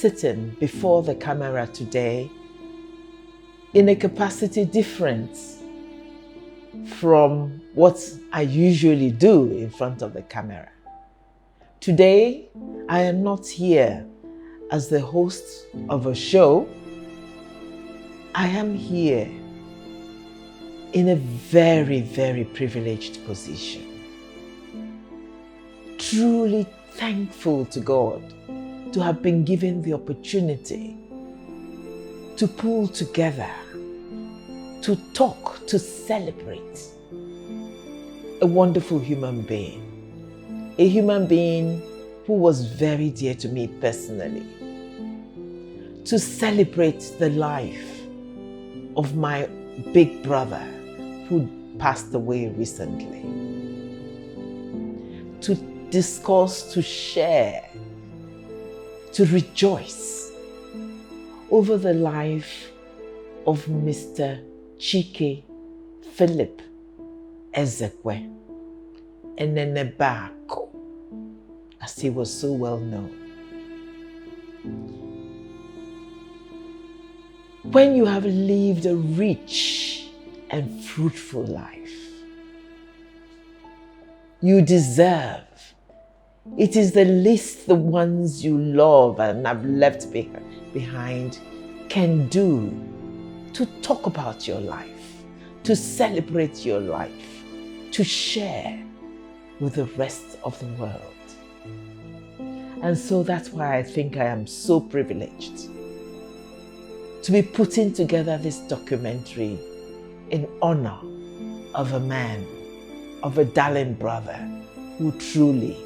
sitting before the camera today in a capacity different from what I usually do in front of the camera. Today, I am not here as the host of a show. I am here in a very, very privileged position. Truly thankful to God to have been given the opportunity to pull together, to talk, to celebrate a wonderful human being. A human being who was very dear to me personally. To celebrate the life of my big brother who passed away recently. To discuss, to share, to rejoice over the life of Mr. Chike Philip Ezekwe, Enenebeaku, as he was so well known. When you have lived a rich and fruitful life, you deserve. It is the least the ones you love and have left behind can do to talk about your life, to celebrate your life, to share with the rest of the world. And so that's why I think I am so privileged to be putting together this documentary in honor of a man, of a darling brother who truly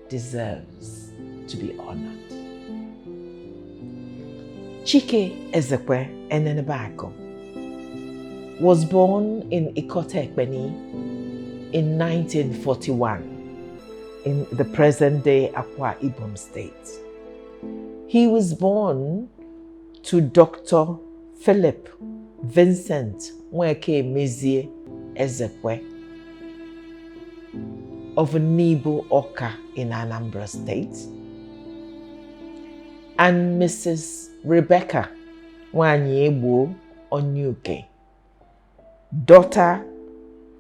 deserves to be honored. Chike Ezekwe Enenebeaku was born in Ikotekpeni in 1941 in the present-day Akwa Ibom State. He was born to Dr. Philip Vincent Nweke Mezie Ezekwe of Nibo Oka in Anambra State, and Mrs. Rebecca Onyebuchi Ogbuagu, daughter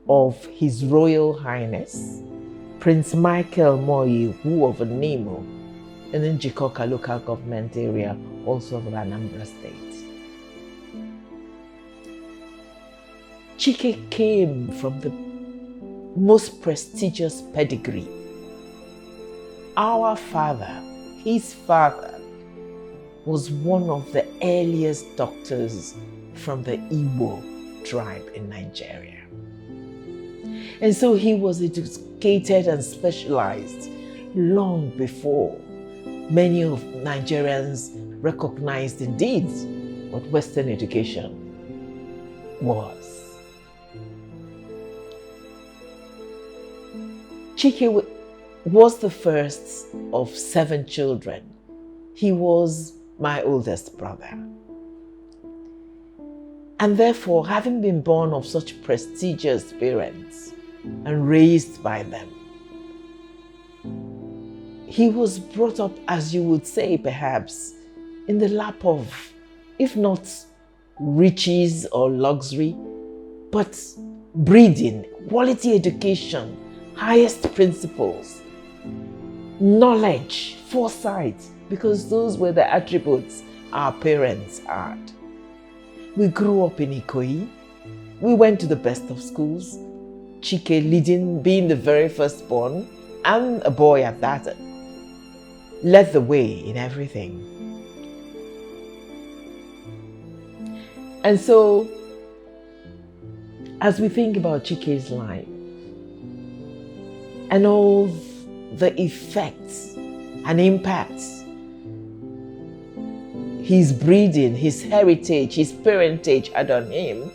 of His Royal Highness Prince Michael Moyiwu of Nimo in the Njikoka local government area, also of Anambra State. Chike came from the most prestigious pedigree. Our father, his father, was one of the earliest doctors from the Igbo tribe in Nigeria. And so he was educated and specialized long before many of Nigerians recognized indeed what Western education was. Chike was the first of 7 children. He was my oldest brother. And therefore, having been born of such prestigious parents and raised by them, he was brought up, as you would say perhaps, in the lap of, if not riches or luxury, but breeding, quality education, highest principles, knowledge, foresight, because those were the attributes our parents had. We grew up in Ikoyi. We went to the best of schools. Chike being the very firstborn, and a boy at that, led the way in everything. And so, as we think about Chike's life, and all the effects and impacts his breeding, his heritage, his parentage had on him,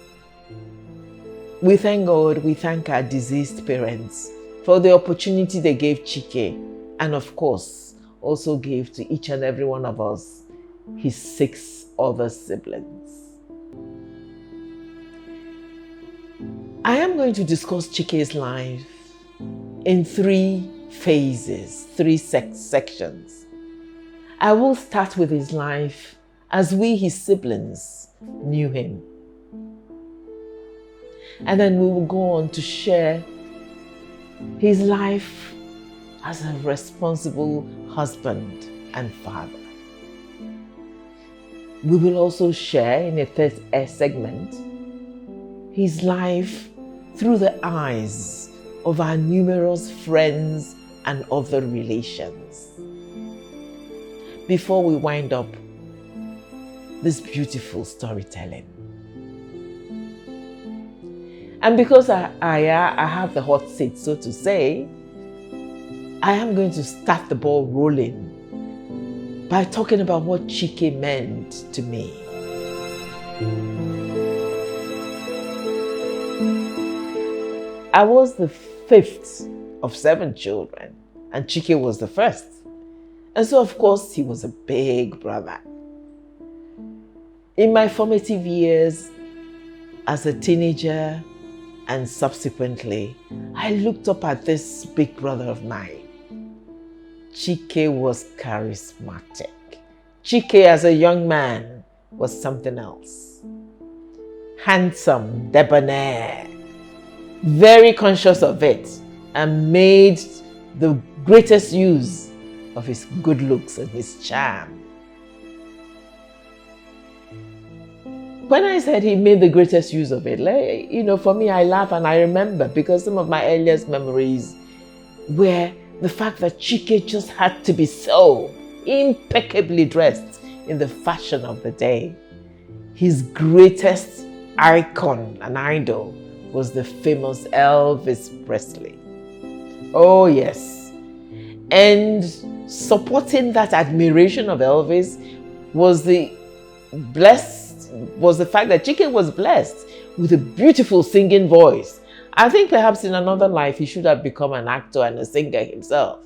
we thank God, we thank our deceased parents for the opportunity they gave Chike, and of course, also gave to each and every one of us, his 6 other siblings. I am going to discuss Chike's life in 3 phases, 3 sections. I will start with his life as we, his siblings, knew him. And then we will go on to share his life as a responsible husband and father. We will also share in a third segment his life through the eyes of our numerous friends and other relations. Before we wind up this beautiful storytelling. And because I have the hot seat, so to say, I am going to start the ball rolling by talking about what Chike meant to me. I was the 5th of 7 children, and Chike was the 1st. And so, of course, he was a big brother. In my formative years, as a teenager and subsequently, I looked up at this big brother of mine. Chike was charismatic. Chike, as a young man, was something else. Handsome, debonair, very conscious of it, and made the greatest use of his good looks and his charm. When I said he made the greatest use of it, for me, I laugh and I remember, because some of my earliest memories were the fact that Chike just had to be so impeccably dressed in the fashion of the day. His greatest icon and idol was the famous Elvis Presley. Oh yes. And supporting that admiration of Elvis was the fact that Chike was blessed with a beautiful singing voice. I think perhaps in another life he should have become an actor and a singer himself.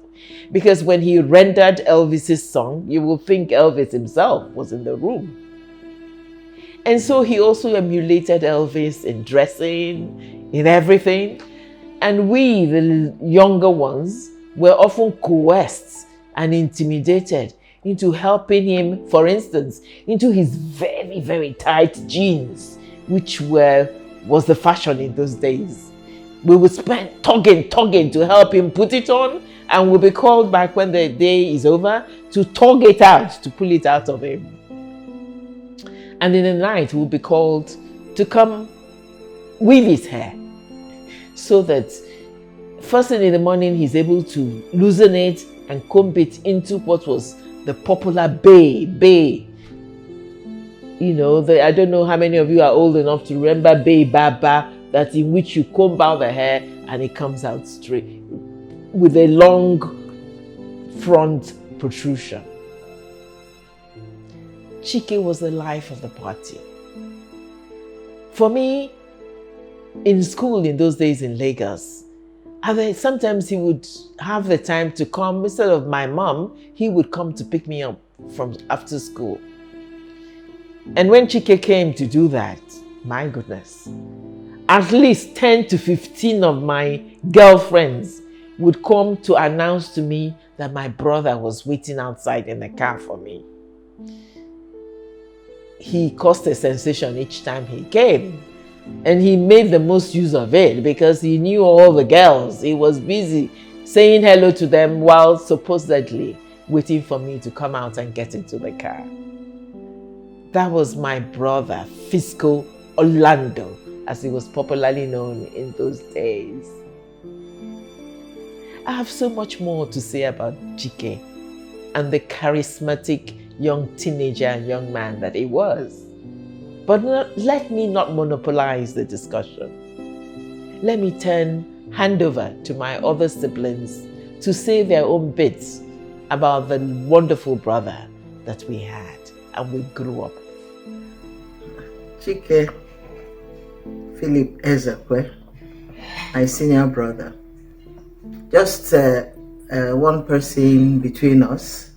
Because when he rendered Elvis's song, you will think Elvis himself was in the room. And so he also emulated Elvis in dressing, in everything. And we, the younger ones, were often coerced and intimidated into helping him, for instance, into his very, very tight jeans, which was the fashion in those days. We would spend tugging to help him put it on, and we'll be called back when the day is over to tug it out, to pull it out of him. And in the night, we'll be called to come weave his hair, so that first thing in the morning, he's able to loosen it and comb it into what was the popular bay. I don't know how many of you are old enough to remember bay baba, that in which you comb out the hair and it comes out straight with a long front protrusion. Chike was the life of the party. For me, in school in those days in Lagos, sometimes he would have the time to come. Instead of my mom, he would come to pick me up from after school. And when Chike came to do that, my goodness, at least 10 to 15 of my girlfriends would come to announce to me that my brother was waiting outside in the car for me. He caused a sensation each time he came. And he made the most use of it because he knew all the girls. He was busy saying hello to them while supposedly waiting for me to come out and get into the car. That was my brother, Fisco Orlando, as he was popularly known in those days. I have so much more to say about Chike and the charismatic young teenager and young man that he was. But let me not monopolize the discussion. Let me hand over to my other siblings to say their own bits about the wonderful brother that we had and we grew up with. Chike Philip Ezekwe, my senior brother. Just one person between us.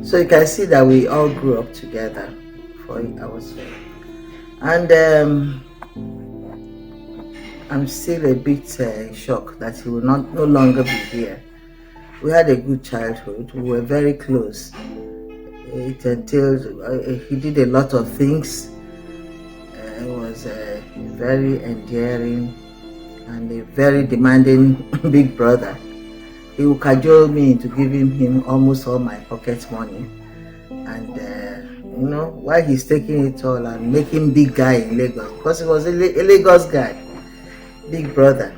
So you can see that we all grew up together. And I'm still a bit shocked that he will no longer be here. We had a good childhood. We were very close. It entailed, he did a lot of things. He was a very endearing and a very demanding big brother. He would cajole me into giving him almost all my pocket money. And, you know, while he's taking it all and making big guy in Lagos, because he was a Lagos guy, big brother.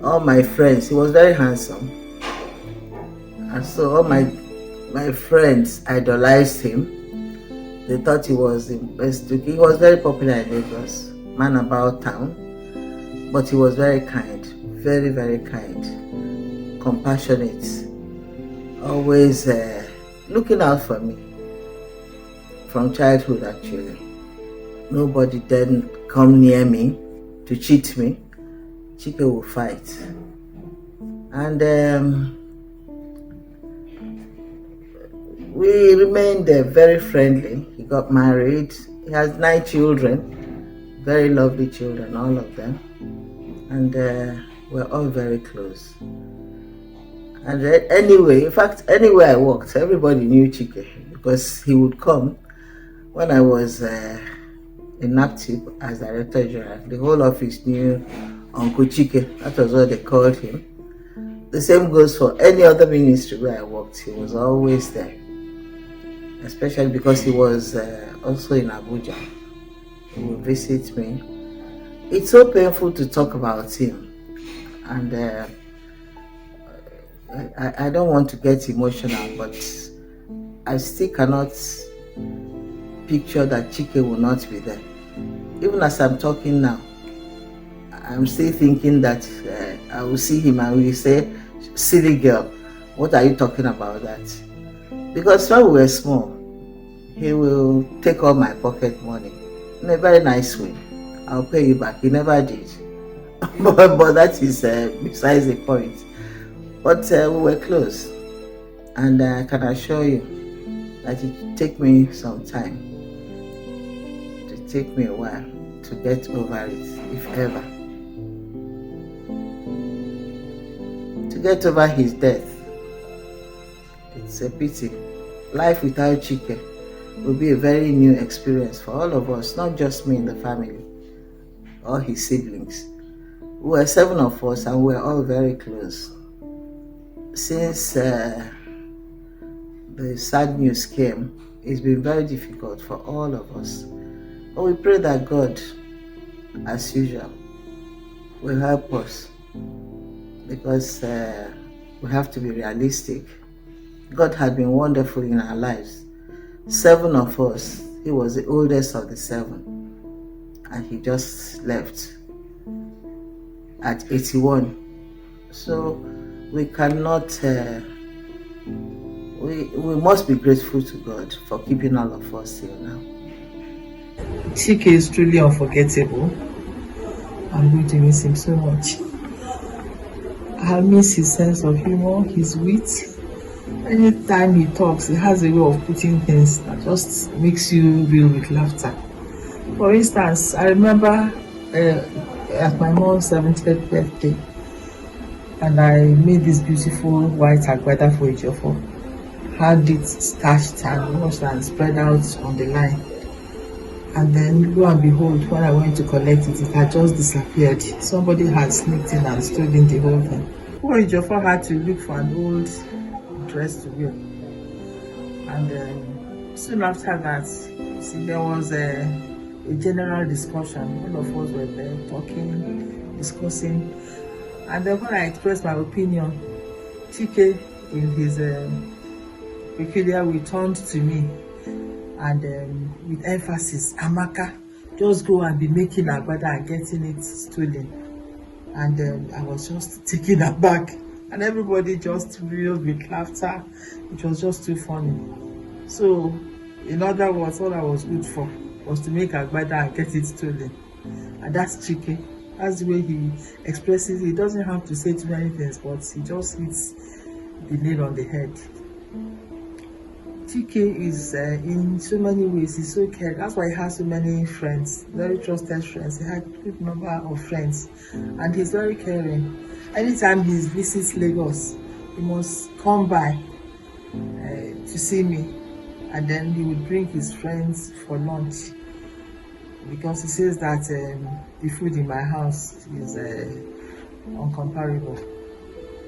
All my friends, he was very handsome. And so all my friends idolized him. They thought he was the best. He was very popular in Lagos, man about town. But he was very kind, very, very kind, compassionate, always looking out for me. From childhood, actually. Nobody dared come near me to cheat me. Chike will fight. And we remained very friendly. He got married. He has 9 children. Very lovely children, all of them. And we're all very close. And anyway, in fact, anywhere I walked, everybody knew Chike because he would come. When I was in NAPTIP as Director General, the whole office knew Uncle Chike. That was what they called him. The same goes for any other ministry where I worked. He was always there, especially because he was also in Abuja. He would visit me. It's so painful to talk about him, and I don't want to get emotional, but I still cannot picture that Chike will not be there. Even as I'm talking now, I'm still thinking that I will see him and we say, "Silly girl, what are you talking about that?" Because when we were small, he will take all my pocket money in a very nice way. "I'll pay you back." He never did. but that is besides the point. But we were close. And I can assure you that it will take me some time. It will take me a while to get over it, if ever. To get over his death. It's a pity. Life without Chike will be a very new experience for all of us, not just me in the family, or his siblings. We were 7 of us and we were all very close. Since the sad news came, it's been very difficult for all of us. But we pray that God, as usual, will help us, because we have to be realistic. God had been wonderful in our lives. 7 of us, he was the oldest of the 7, and he just left at 81. So we cannot, we must be grateful to God for keeping all of us here now. Chike is truly unforgettable. I'm going to miss him so much. I miss his sense of humor, his wit. Anytime he talks, he has a way of putting things that just makes you reel with laughter. For instance, I remember at my mom's 70th birthday, and I made this beautiful white agbada for Ejiofor. Had it starched and washed and spread out on the line. And then, lo and behold, when I went to collect it, it had just disappeared. Somebody had sneaked in and stolen the whole thing. Poor Ejiofor had to look for an old dress to wear. And soon after that, there was a general discussion. All of us were there talking, discussing. And then when I expressed my opinion, Chike, in his peculiar way, turned to me and with emphasis, "Amaka, just go and be making agbada and getting it stolen." And I was just taken aback, and everybody just reeled with laughter. It was just too funny. So, in other words, all I was good for was to make agbada and get it stolen. And that's Chike. That's the way he expresses it. He doesn't have to say too many things, but he just hits the nail on the head. Chike is in so many ways, he's so caring. That's why he has so many friends, very trusted friends. He had a good number of friends, and he's very caring. Anytime he visits Lagos, he must come by to see me, and then he would bring his friends for lunch, because he says that the food in my house is uncomparable.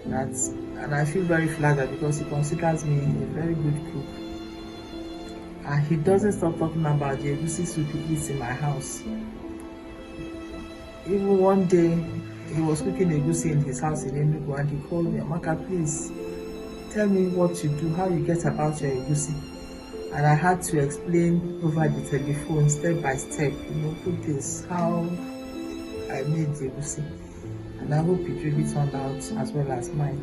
And I feel very flattered because he considers me a very good cook. And he doesn't stop talking about the egusi soup he eats in my house. Even one day, he was cooking egusi in his house in Enugu, and he called me, Amaka, please tell me what you do, how you get about your egusi. And I had to explain over the telephone, step by step, put this, how I made the egusi. And I hope it really turned out as well as mine.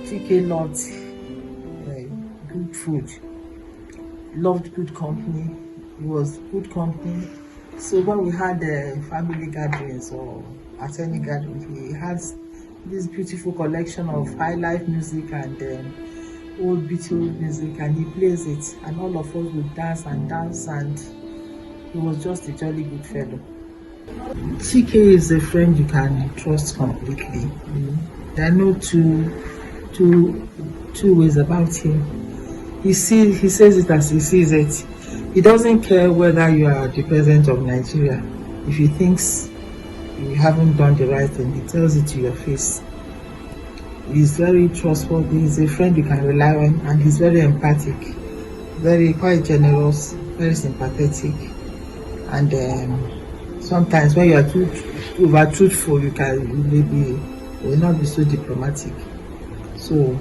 Chike loved good food, loved good company. It was good company. So when we had family gatherings or at any gathering, he has this beautiful collection of high life music and old Beatles music, and he plays it, and all of us would dance, and he was just a jolly good fellow. Chike is a friend you can trust completely. There are no two ways about him. He says it as he sees it. He doesn't care whether you are the president of Nigeria. If he thinks you haven't done the right thing, he tells it to your face. He's very trustworthy. He's a friend you can rely on, and he's very empathic, quite generous, very sympathetic, and sometimes when you are too over truthful, you will not be so diplomatic. So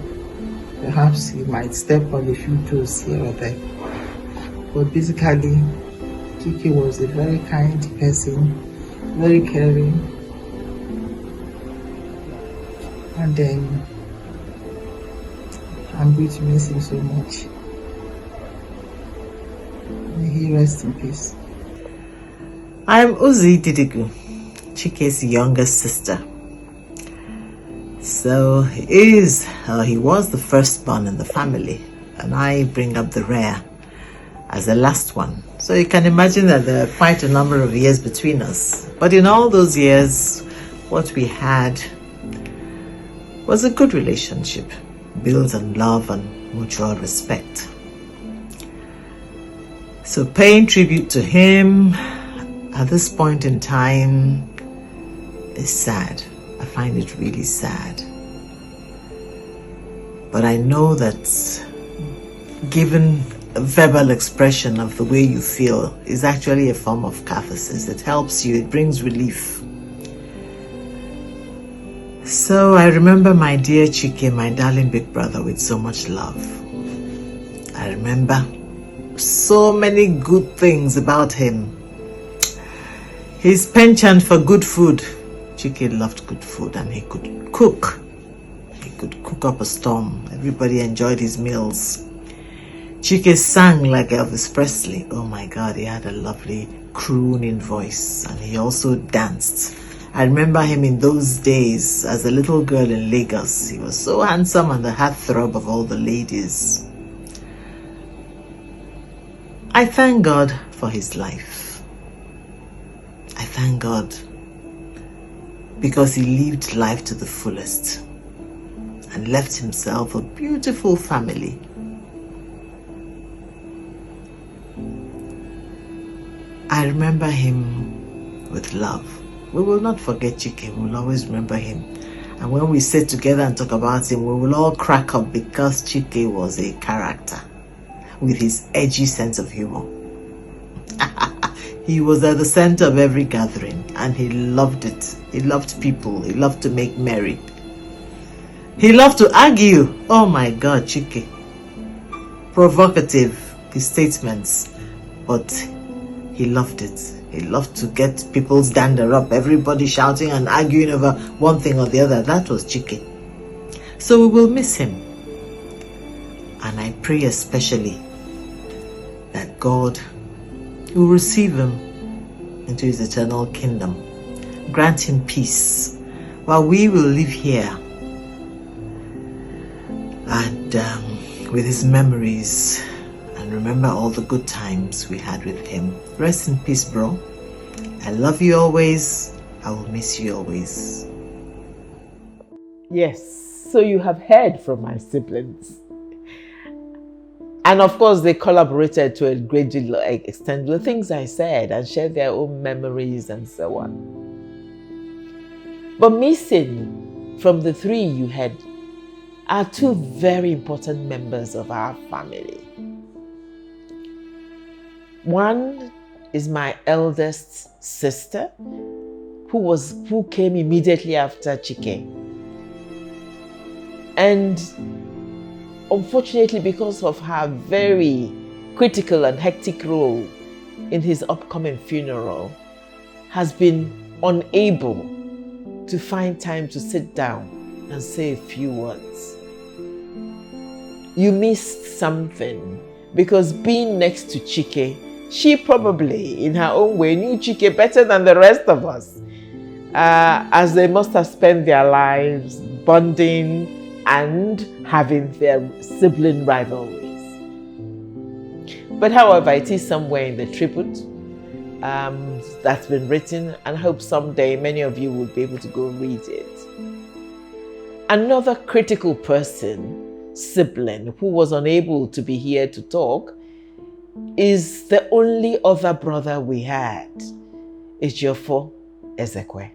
perhaps he might step on a few toes here or there. But basically, Chike was a very kind person, very caring, and then I'm going to miss him so much. May he rest in peace. I'm Uzi Didigu, Chike's younger sister. So he was the firstborn in the family, and I bring up the rear as the last one. So you can imagine that there are quite a number of years between us. But in all those years, what we had was a good relationship, built on love and mutual respect. So paying tribute to him at this point in time is sad. I find it really sad. But I know that giving a verbal expression of the way you feel is actually a form of catharsis. It helps you, it brings relief. So I remember my dear Chike, my darling big brother, with so much love. I remember so many good things about him. His penchant for good food. Chike loved good food, and he could cook. He could cook up a storm. Everybody enjoyed his meals. Chike sang like Elvis Presley. Oh my God, he had a lovely crooning voice, and he also danced. I remember him in those days as a little girl in Lagos. He was so handsome and the heartthrob of all the ladies. I thank God for his life. I thank God because he lived life to the fullest and left himself a beautiful family. I remember him with love. We will not forget Chike. We will always remember him. And when we sit together and talk about him, we will all crack up because Chike was a character with his edgy sense of humor. He was at the center of every gathering, and he loved it. He loved people. He loved to make merry. He loved to argue. Oh my God, Chike. Provocative, his statements, but he loved it. He loved to get people's dander up, everybody shouting and arguing over one thing or the other. That was Chike. So we will miss him. And I pray especially that God will receive him into his eternal kingdom. Grant him peace while we will live here. And with his memories, and remember all the good times we had with him. Rest in peace, bro. I love you always. I will miss you always. Yes, So you have heard from my siblings. And of course, they collaborated to a great extent with the things I said and shared their own memories and so on. But missing from the three you had are two very important members of our family. One is my eldest sister, who came immediately after Chike. And unfortunately, because of her very critical and hectic role in his upcoming funeral, has been unable to find time to sit down and say a few words. You missed something, because being next to Chike, she probably, in her own way, knew Chike better than the rest of us, as they must have spent their lives bonding and having their sibling rivalries. But however, it is somewhere in the tribute that's been written, and I hope someday many of you will be able to go read it. Another critical person, sibling, who was unable to be here to talk is the only other brother we had, Ejiofor Ezekwe,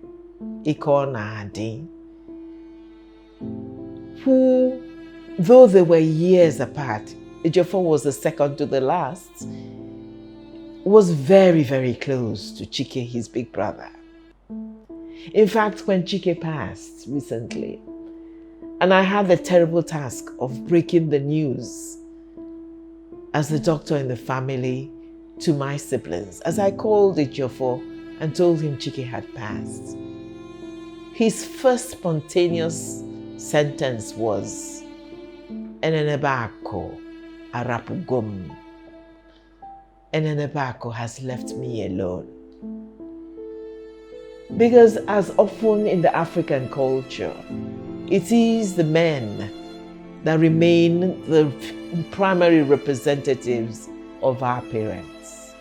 Co-Narrated, who, though they were years apart, Ejiofor was the second to the last, was very, very close to Chike, his big brother. In fact, when Chike passed recently, and I had the terrible task of breaking the news as the doctor in the family to my siblings, as I called Ejiofor and told him Chike had passed, his first spontaneous sentence was, "Enenebeaku arapugom. Enenebeaku has left me alone." Because as often in the African culture, it is the men that remain the primary representatives of our parents.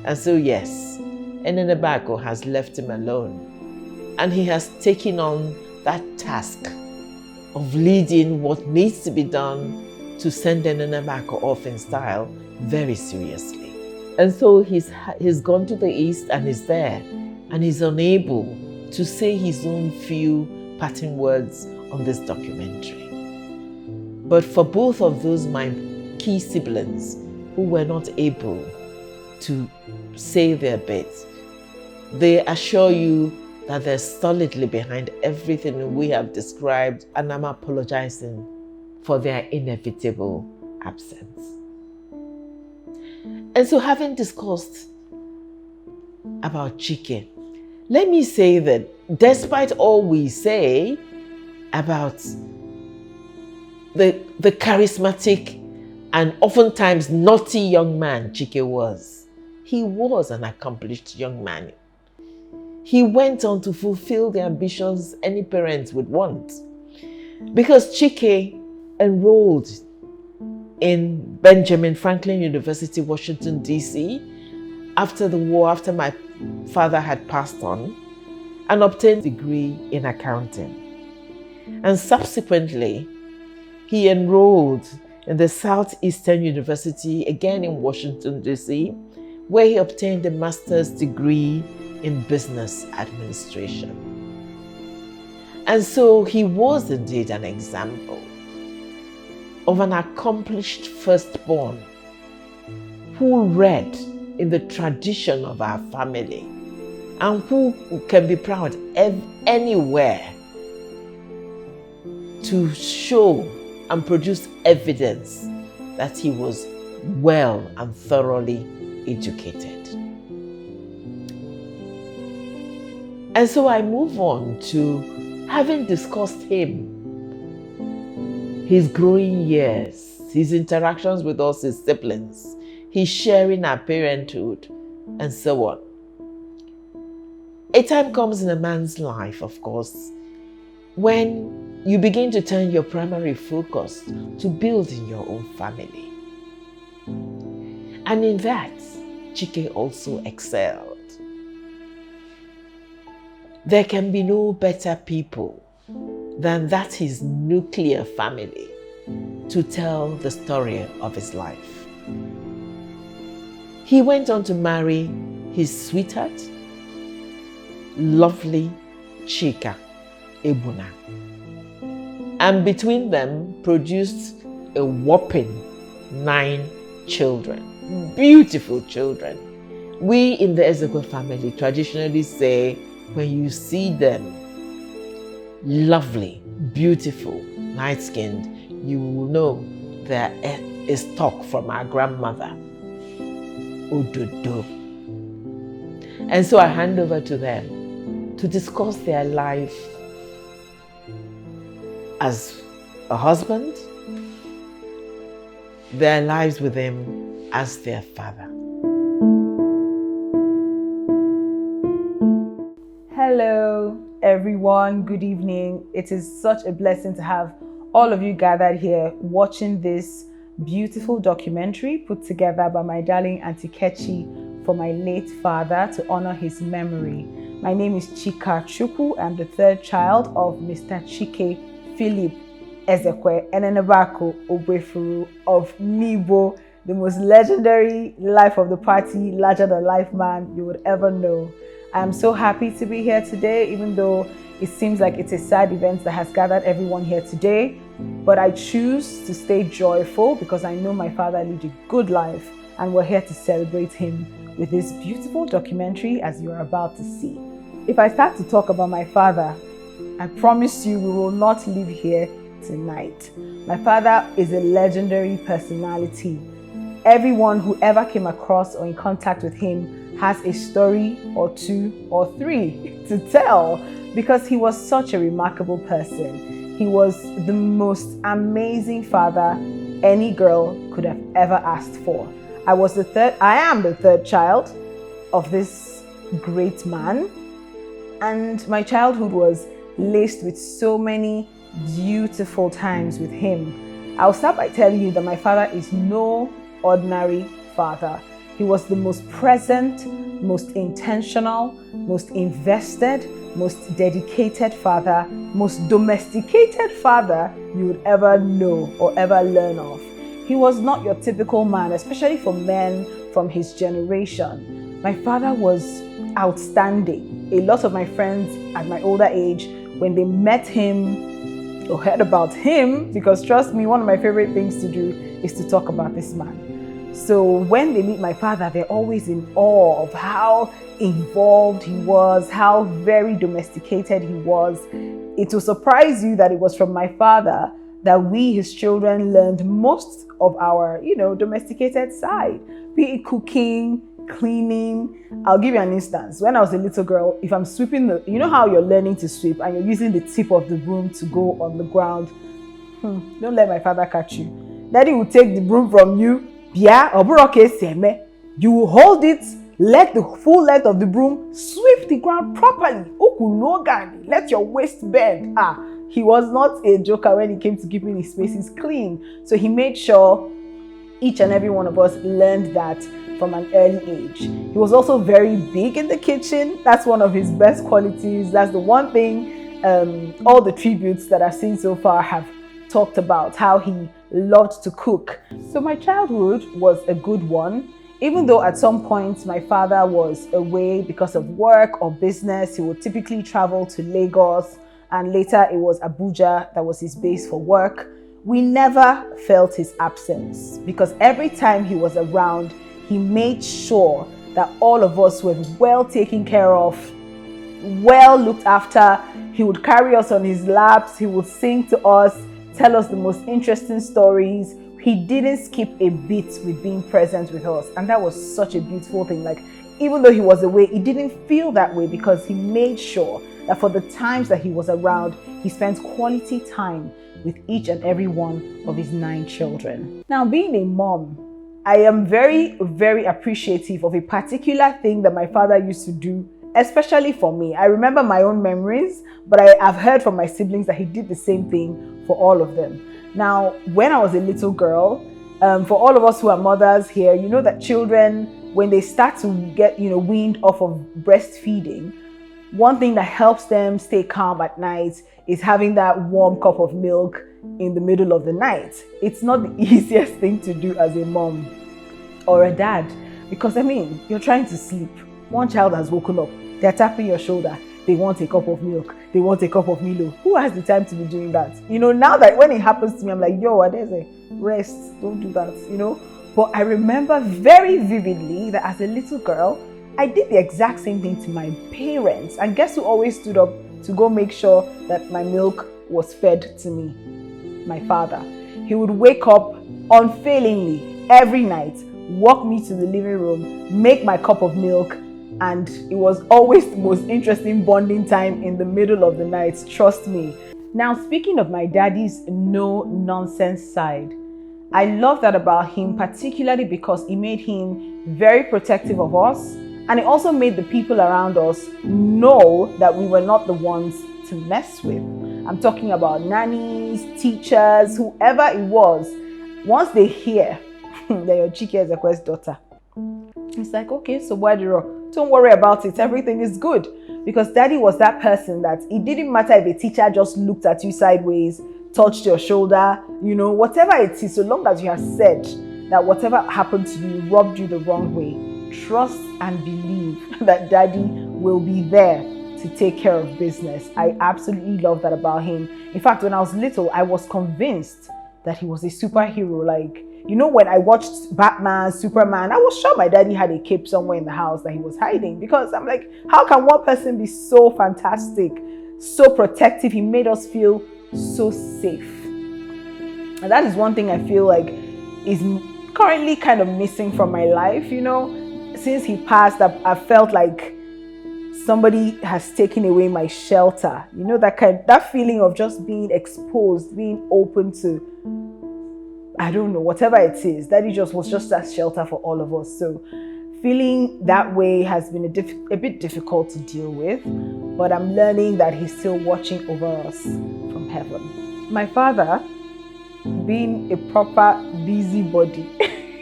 And so yes, Enenebeaku has left him alone, and he has taken on that task of leading what needs to be done to send Enenebeaku off in style very seriously. And so he's gone to the east and is there, and he's unable to say his own few parting words on this documentary. But for both of those my key siblings who were not able to say their bits, they assure you that they're solidly behind everything we have described, and I'm apologizing for their inevitable absence. And so, having discussed about Chike, let me say that despite all we say about the charismatic and oftentimes naughty young man Chike was, he was an accomplished young man. He went on to fulfill the ambitions any parents would want, because Chike enrolled in Benjamin Franklin University, Washington, D.C. after the war, after my father had passed on, and obtained a degree in accounting. And subsequently, he enrolled in the Southeastern University, again in Washington, D.C., where he obtained a master's degree in business administration. And so he was indeed an example of an accomplished firstborn who read in the tradition of our family and who can be proud anywhere to show and produce evidence that he was well and thoroughly educated. And so I move on to having discussed him, his growing years, his interactions with us, his siblings, his sharing our parenthood, and so on. A time comes in a man's life, of course, when you begin to turn your primary focus to building your own family. And in that, Chike also excelled. There can be no better people than that his nuclear family to tell the story of his life. He went on to marry his sweetheart, lovely Chika Ebuna, and between them produced a whopping 9 children, beautiful children. We in the Ezekwe family traditionally say when you see them lovely, beautiful, light-skinned, you will know they're a stock from our grandmother, Ododo. And so I hand over to them to discuss their life as a husband, their lives with him as their father. Hello everyone, good evening. It is such a blessing to have all of you gathered here watching this beautiful documentary put together by my darling Auntie Kechi for my late father to honor his memory. My name is Chika Chukwu. I'm the third child of Mr. Chike Philip Ezekwe Enenebeaku Obu Efuru of Nibo, the most legendary life of the party, larger than life man you would ever know. I'm so happy to be here today, even though it seems like it's a sad event that has gathered everyone here today. But I choose to stay joyful because I know my father lived a good life, and we're here to celebrate him with this beautiful documentary as you're about to see. If I start to talk about my father, I promise you we will not leave here tonight. My father is a legendary personality. Everyone who ever came across or in contact with him has a story or 2 or 3 to tell because he was such a remarkable person. He was the most amazing father any girl could have ever asked for. I am the third child of this great man, and my childhood was laced with so many beautiful times with him. I'll start by telling you that my father is no ordinary father. He was the most present, most intentional, most invested, most dedicated father, most domesticated father you would ever know or ever learn of. He was not your typical man, especially for men from his generation. My father was outstanding. A lot of my friends at my older age, when they met him or heard about him, because trust me, one of my favorite things to do is to talk about this man. So when they meet my father, they're always in awe of how involved he was, how very domesticated he was. It will surprise you that it was from my father that we, his children, learned most of our, domesticated side, be it cooking, cleaning. I'll give you an instance. When I was a little girl, if I'm sweeping you know how you're learning to sweep and you're using the tip of the broom to go on the ground? Don't let my father catch you. Daddy will take the broom from you. You will hold it, let the full length of the broom sweep the ground properly. Let your waist bend. He was not a joker when it came to keeping his spaces clean. So he made sure each and every one of us learned that from an early age. He was also very big in the kitchen. That's one of his best qualities. That's the one thing all the tributes that I've seen so far have talked about, how he loved to cook. So my childhood was a good one. Even though at some point my father was away because of work or business, he would typically travel to Lagos, and later it was Abuja that was his base for work. We never felt his absence because every time he was around, he made sure that all of us were well taken care of, well looked after. He would carry us on his laps, he would sing to us, tell us the most interesting stories. He didn't skip a beat with being present with us, and that was such a beautiful thing. Like, even though he was away, it didn't feel that way because he made sure that for the times that he was around, he spent quality time with each and every one of his 9 children. Now, being a mom, I am very, very appreciative of a particular thing that my father used to do, especially for me. I remember my own memories, but I've heard from my siblings that he did the same thing for all of them. Now, when I was a little girl, for all of us who are mothers here, you know that children, when they start to get, weaned off of breastfeeding, one thing that helps them stay calm at night is having that warm cup of milk in the middle of the night. It's not the easiest thing to do as a mom or a dad, because I mean, you're trying to sleep. One child has woken up, they're tapping your shoulder, they want a cup of milk, they want a cup of Milo. Who has the time to be doing that? You know, now that when it happens to me, I'm like, yo, there's a rest, don't do that, you know. But I remember very vividly that as a little girl, I did the exact same thing to my parents. And guess who always stood up to go make sure that my milk was fed to me? My father. He would wake up unfailingly every night, walk me to the living room, make my cup of milk, and it was always the most interesting bonding time in the middle of the night, trust me. Now, speaking of my daddy's no-nonsense side, I love that about him, particularly because it made him very protective of us, and it also made the people around us know that we were not the ones to mess with. I'm talking about nannies, teachers, whoever it was. Once they hear that you're Chike Ezekwe's daughter, it's like, okay, so why don't worry about it. Everything is good. Because daddy was that person that it didn't matter if a teacher just looked at you sideways, touched your shoulder, you know, whatever it is, so long as you have said that whatever happened to you rubbed you the wrong way, trust and believe that daddy will be there to take care of business. I absolutely love that about him. In fact, when I was little, I was convinced that he was a superhero. Like, you know, when I watched Batman, Superman, I was sure my daddy had a cape somewhere in the house that he was hiding, because I'm like, how can one person be so fantastic, so protective? He made us feel so safe. And that is one thing I feel like is currently kind of missing from my life, you know. Since he passed, I felt like somebody has taken away my shelter. You know, that feeling of just being exposed, being open to, I don't know, whatever it is. Daddy was just that shelter for all of us. So feeling that way has been a bit difficult to deal with, but I'm learning that he's still watching over us from heaven. My father, being a proper busybody,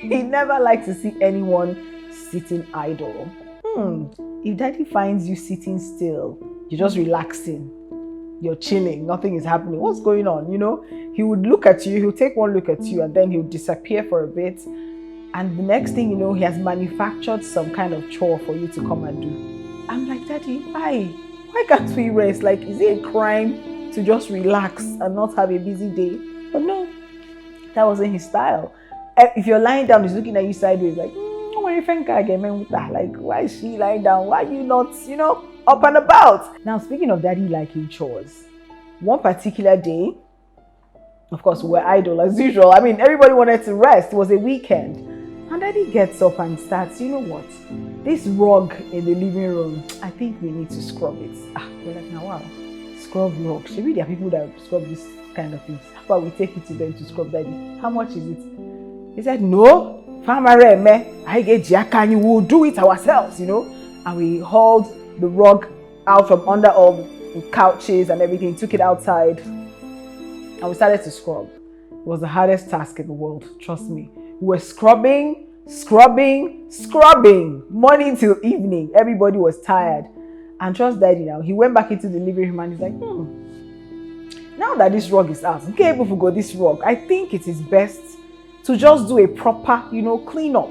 he never liked to see anyone sitting idle. If daddy finds you sitting still, you're just relaxing, you're chilling, nothing is happening, what's going on? You know, he would look at you, he'll take one look at you, and then he'll disappear for a bit, and the next thing you know, he has manufactured some kind of chore for you to come and do. I'm like, daddy, why can't we rest? Like, is it a crime to just relax and not have a busy day? But no, that wasn't his style. If you're lying down, he's looking at you sideways like, like, why is she lying down? Why are you not, you know, up and about? Now, speaking of daddy liking chores, one particular day, of course, we were idle as usual. I mean, everybody wanted to rest. It was a weekend. And daddy gets up and starts, you know what? This rug in the living room, I think we need to scrub it. We're like, now, wow, scrub rug. Maybe there are people that scrub this kind of things. How about we take it to them to scrub, daddy? How much is it? He said, no. I get Jaka and we'll do it ourselves, you know. And we hauled the rug out from under all the couches and everything, took it outside, and we started to scrub. It was the hardest task in the world, trust me. We were scrubbing, morning till evening. Everybody was tired. And trust daddy now, he went back into the living room and he's like, now that this rug is out, okay, if we go this rug, I think it is best to just do a proper, you know, clean up.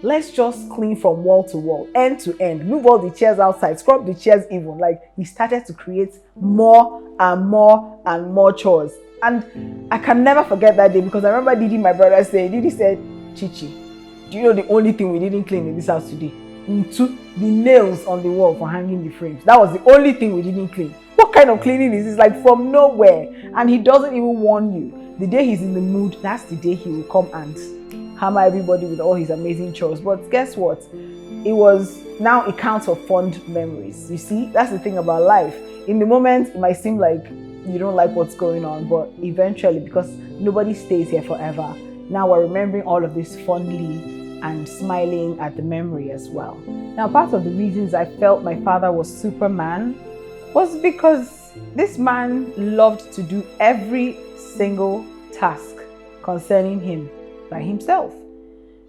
Let's just clean from wall to wall, end to end, move all the chairs outside, scrub the chairs even. Like, he started to create more and more and more chores. And I can never forget that day, because I remember Didi, my brother, Didi said, Chichi, do you know the only thing we didn't clean in this house today? The nails on the wall for hanging the frames. That was the only thing we didn't clean. What kind of cleaning is this? Like, from nowhere. And he doesn't even warn you. The day he's in the mood, that's the day he will come and hammer everybody with all his amazing chores. But guess what? Now it counts for fond memories. You see, that's the thing about life. In the moment, it might seem like you don't like what's going on, but eventually, because nobody stays here forever, now we're remembering all of this fondly and smiling at the memory as well. Now, part of the reasons I felt my father was Superman was because this man loved to do every single task concerning him by himself.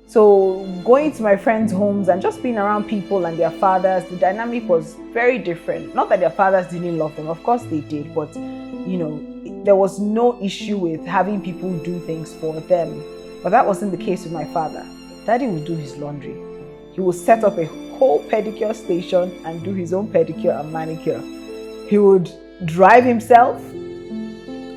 So going to my friends' homes and just being around people and their fathers, the dynamic was very different. Not that their fathers didn't love them, of course they did, but there was no issue with having people do things for them. But that wasn't the case with my father. Daddy would do his laundry. He would set up a whole pedicure station and do his own pedicure and manicure. He would drive himself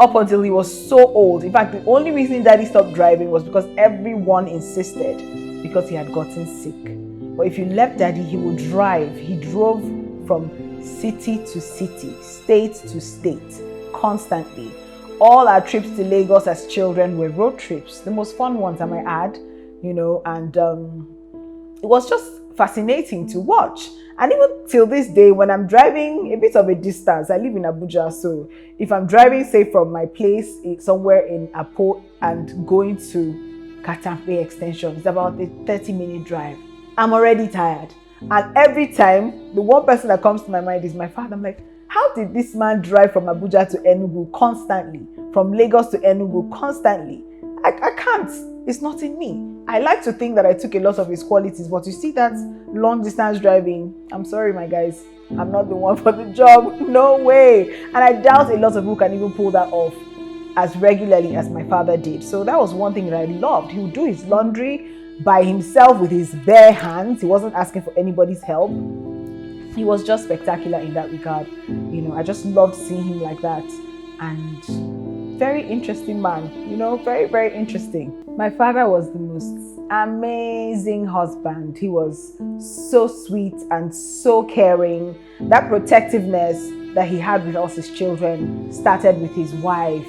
up until he was so old. In fact, the only reason Daddy stopped driving was because everyone insisted, because he had gotten sick. But if you left Daddy, he would drive. He drove from city to city, state to state, constantly. All our trips to Lagos as children were road trips, the most fun ones, I might add, and it was just fascinating to watch. And even till this day, when I'm driving a bit of a distance, I live in Abuja, so if I'm driving, say, from my place somewhere in Apo and going to Katampe Extension, it's about a 30-minute drive. I'm already tired. And every time, the one person that comes to my mind is my father. I'm like, how did this man drive from Abuja to Enugu constantly? From Lagos to Enugu constantly? I can't. It's not in me. I like to think that I took a lot of his qualities, but you see that long distance driving, I'm sorry, my guys, I'm not the one for the job. No way. And I doubt a lot of people can even pull that off as regularly as my father did. So that was one thing that I loved. He would do his laundry by himself with his bare hands. He wasn't asking for anybody's help. He was just spectacular in that regard. I just loved seeing him like that. And very interesting man, very, very interesting. My father was the most amazing husband. He was so sweet and so caring. That protectiveness that he had with us as children started with his wife,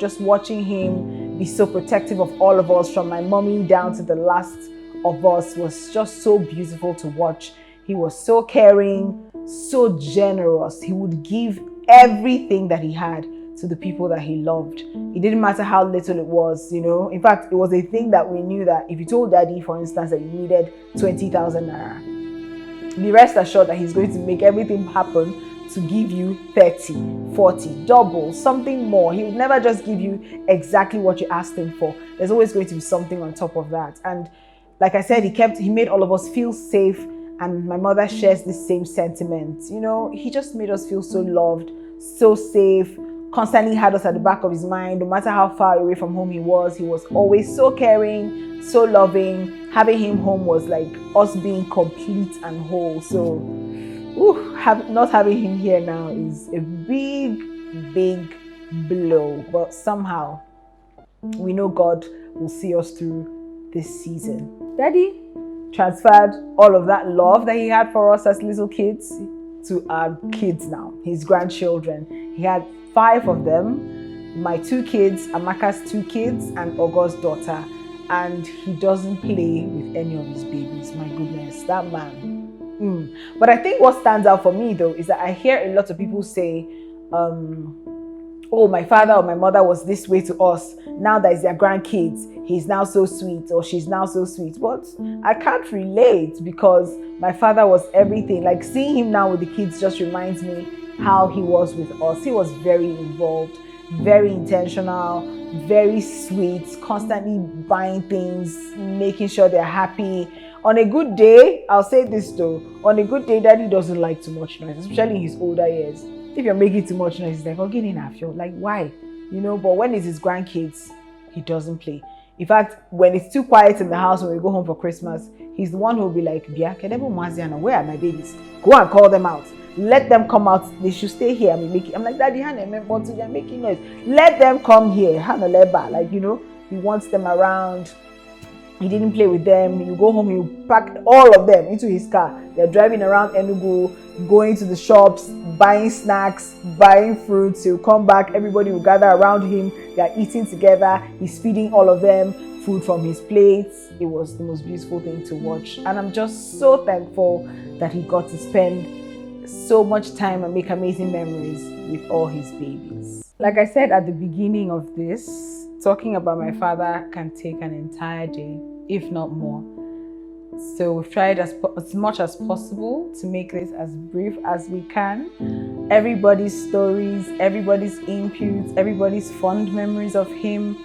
just watching him be so protective of all of us, from my mommy down to the last of us, was just so beautiful to watch. He was so caring, so generous. He would give everything that he had to the people that he loved. It didn't matter how little it was, In fact, it was a thing that we knew that if you told Daddy, for instance, that you needed 20,000 naira, be rest assured that he's going to make everything happen to give you 30, 40, double, something more. He would never just give you exactly what you asked him for. There's always going to be something on top of that. And like I said, he made all of us feel safe, and my mother shares the same sentiment. He just made us feel so loved, so safe, constantly had us at the back of his mind. No matter how far away from home he was always so caring, so loving. Having him home was like us being complete and whole. So not having him here now is a big, big blow. But somehow, we know God will see us through this season. Daddy transferred all of that love that he had for us as little kids to our kids now, his grandchildren. He had 5 of them, my 2 kids, Amaka's 2 kids, and Ogo's daughter. And he doesn't play with any of his babies. My goodness, that man. But I think what stands out for me, though, is that I hear a lot of people say, oh, my father or my mother was this way to us. Now that it's their grandkids, he's now so sweet, or she's now so sweet. But I can't relate, because my father was everything. Like, seeing him now with the kids just reminds me how he was with us. He was very involved, very intentional, very sweet, constantly buying things, making sure they're happy. On a good day, I'll say this though, on a good day, Daddy doesn't like too much noise, especially in his older years. If you're making too much noise, he's like, get enough. You're like, why? But when it's his grandkids, he doesn't play. In fact, when it's too quiet in the house when we go home for Christmas, he's the one who will be like, where are my babies? Go and call them out. Let them come out. They should stay here. I'm like, Daddy, they're making noise. Let them come here. He wants them around. He didn't play with them. You go home, you pack all of them into his car. They're driving around Enugu, going to the shops, buying snacks, buying fruits. He'll come back. Everybody will gather around him. They're eating together. He's feeding all of them food from his plates. It was the most beautiful thing to watch. And I'm just so thankful that he got to spend so much time and make amazing memories with all his babies. Like I said at the beginning of this, talking about my father can take an entire day, if not more. So we've tried as much as possible to make this as brief as we can. Everybody's stories, everybody's inputs, everybody's fond memories of him.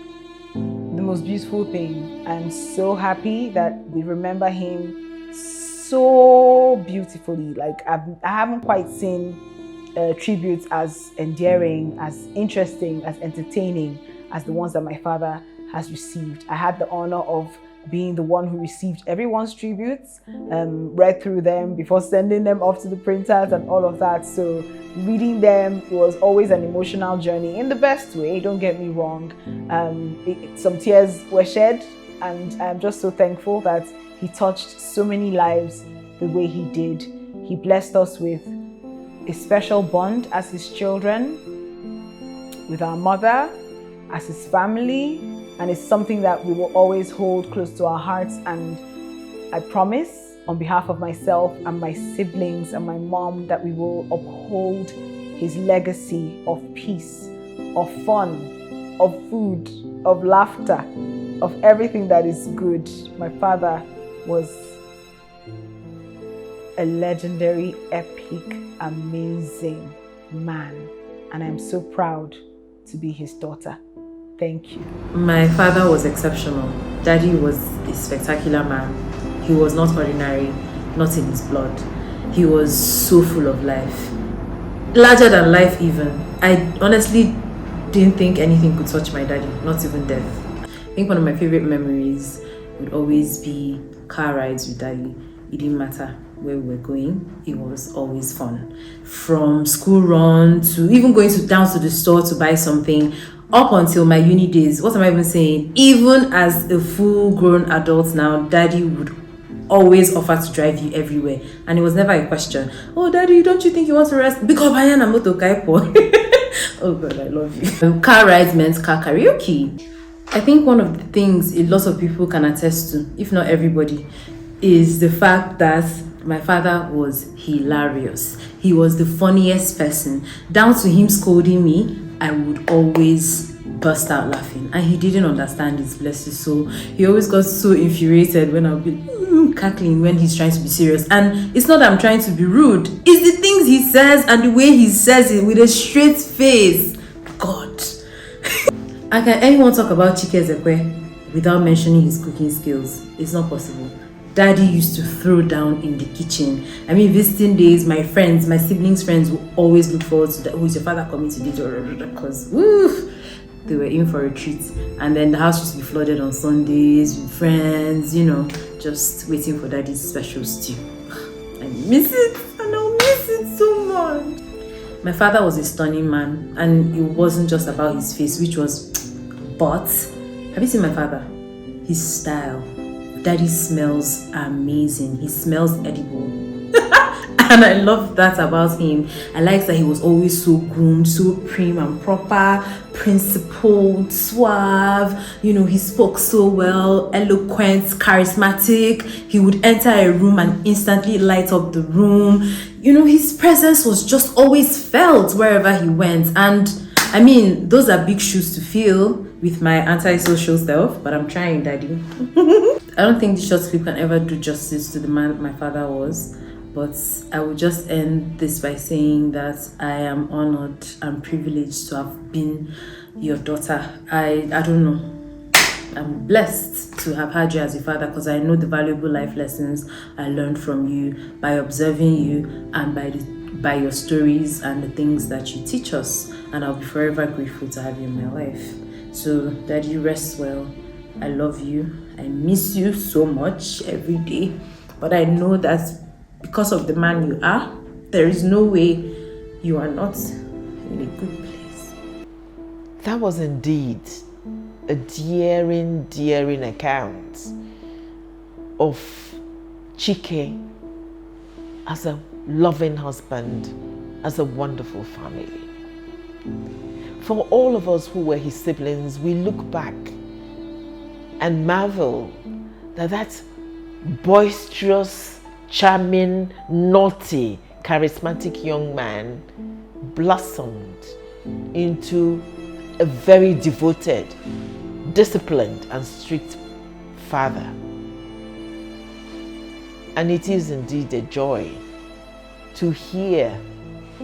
The most beautiful thing. I'm so happy that we remember him so beautifully. Like I haven't quite seen tributes as endearing, as interesting, as entertaining as the ones that my father has received. I had the honor of being the one who received everyone's tributes, read through them before sending them off to the printers and all of that. So reading them was always an emotional journey in the best way, don't get me wrong. Some tears were shed, and I'm just so thankful that he touched so many lives the way he did. He blessed us with a special bond as his children, with our mother, as his family, and it's something that we will always hold close to our hearts. And I promise on behalf of myself and my siblings and my mom that we will uphold his legacy of peace, of fun, of food, of laughter, of everything that is good. My father was a legendary, epic, amazing man, and I'm so proud to be his daughter. Thank you. My father was exceptional. Daddy was a spectacular man. He was not ordinary, not in his blood. He was so full of life. Larger than life even. I honestly didn't think anything could touch my daddy, not even death. I think one of my favorite memories would always be car rides with daddy. It didn't matter where we were going, it was always fun. From school run to even going down to the store to buy something, up until my uni days. What am I even saying? Even as a full-grown adult now, daddy would always offer to drive you everywhere, and it was never a question. Oh, daddy, don't you think you want to rest? Because I am moto kaipo. Oh God, I love you. Car rides meant car karaoke. I think one of the things a lot of people can attest to, if not everybody, is the fact that my father was hilarious. He was the funniest person. Down to him scolding me, I would always burst out laughing, and he didn't understand it, bless his soul. He always got so infuriated when I'll be cackling when he's trying to be serious. And it's not that I'm trying to be rude, it's the things he says and the way he says it with a straight face. God. Can anyone talk about Chike Ezekwe without mentioning his cooking skills? It's not possible. Daddy used to throw down in the kitchen. I mean, visiting days, my friends, my siblings' friends will always look forward to that. Oh, is your father coming today? Because they were in for a treat. And then the house used to be flooded on Sundays with friends, you know, just waiting for daddy's special stew. I miss it, and I'll miss it so much. My father was a stunning man, and it wasn't just about his face, which was, but have you seen my father? His style. Daddy smells amazing. He smells edible. And I love that about him. I like that he was always so groomed, so prim and proper, principled, suave. You know, he spoke so well, eloquent, charismatic. He would enter a room and instantly light up the room. You know, his presence was just always felt wherever he went. And I mean, those are big shoes to fill with my antisocial self, but I'm trying, daddy. I don't think the short clip can ever do justice to the man my father was, but I will just end this by saying that I am honored and privileged to have been your daughter. I don't know. I'm blessed to have had you as a father, because I know the valuable life lessons I learned from you by observing you and by your stories and the things that you teach us, and I'll be forever grateful to have you in my life. So, daddy, rest well. I love you. I miss you so much every day. But I know that because of the man you are, there is no way you are not in a good place. That was indeed a daring account of Chike as a loving husband, as a wonderful family. For all of us who were his siblings, we look back and marvel that boisterous, charming, naughty, charismatic young man blossomed into a very devoted, disciplined, and strict father. And it is indeed a joy to hear,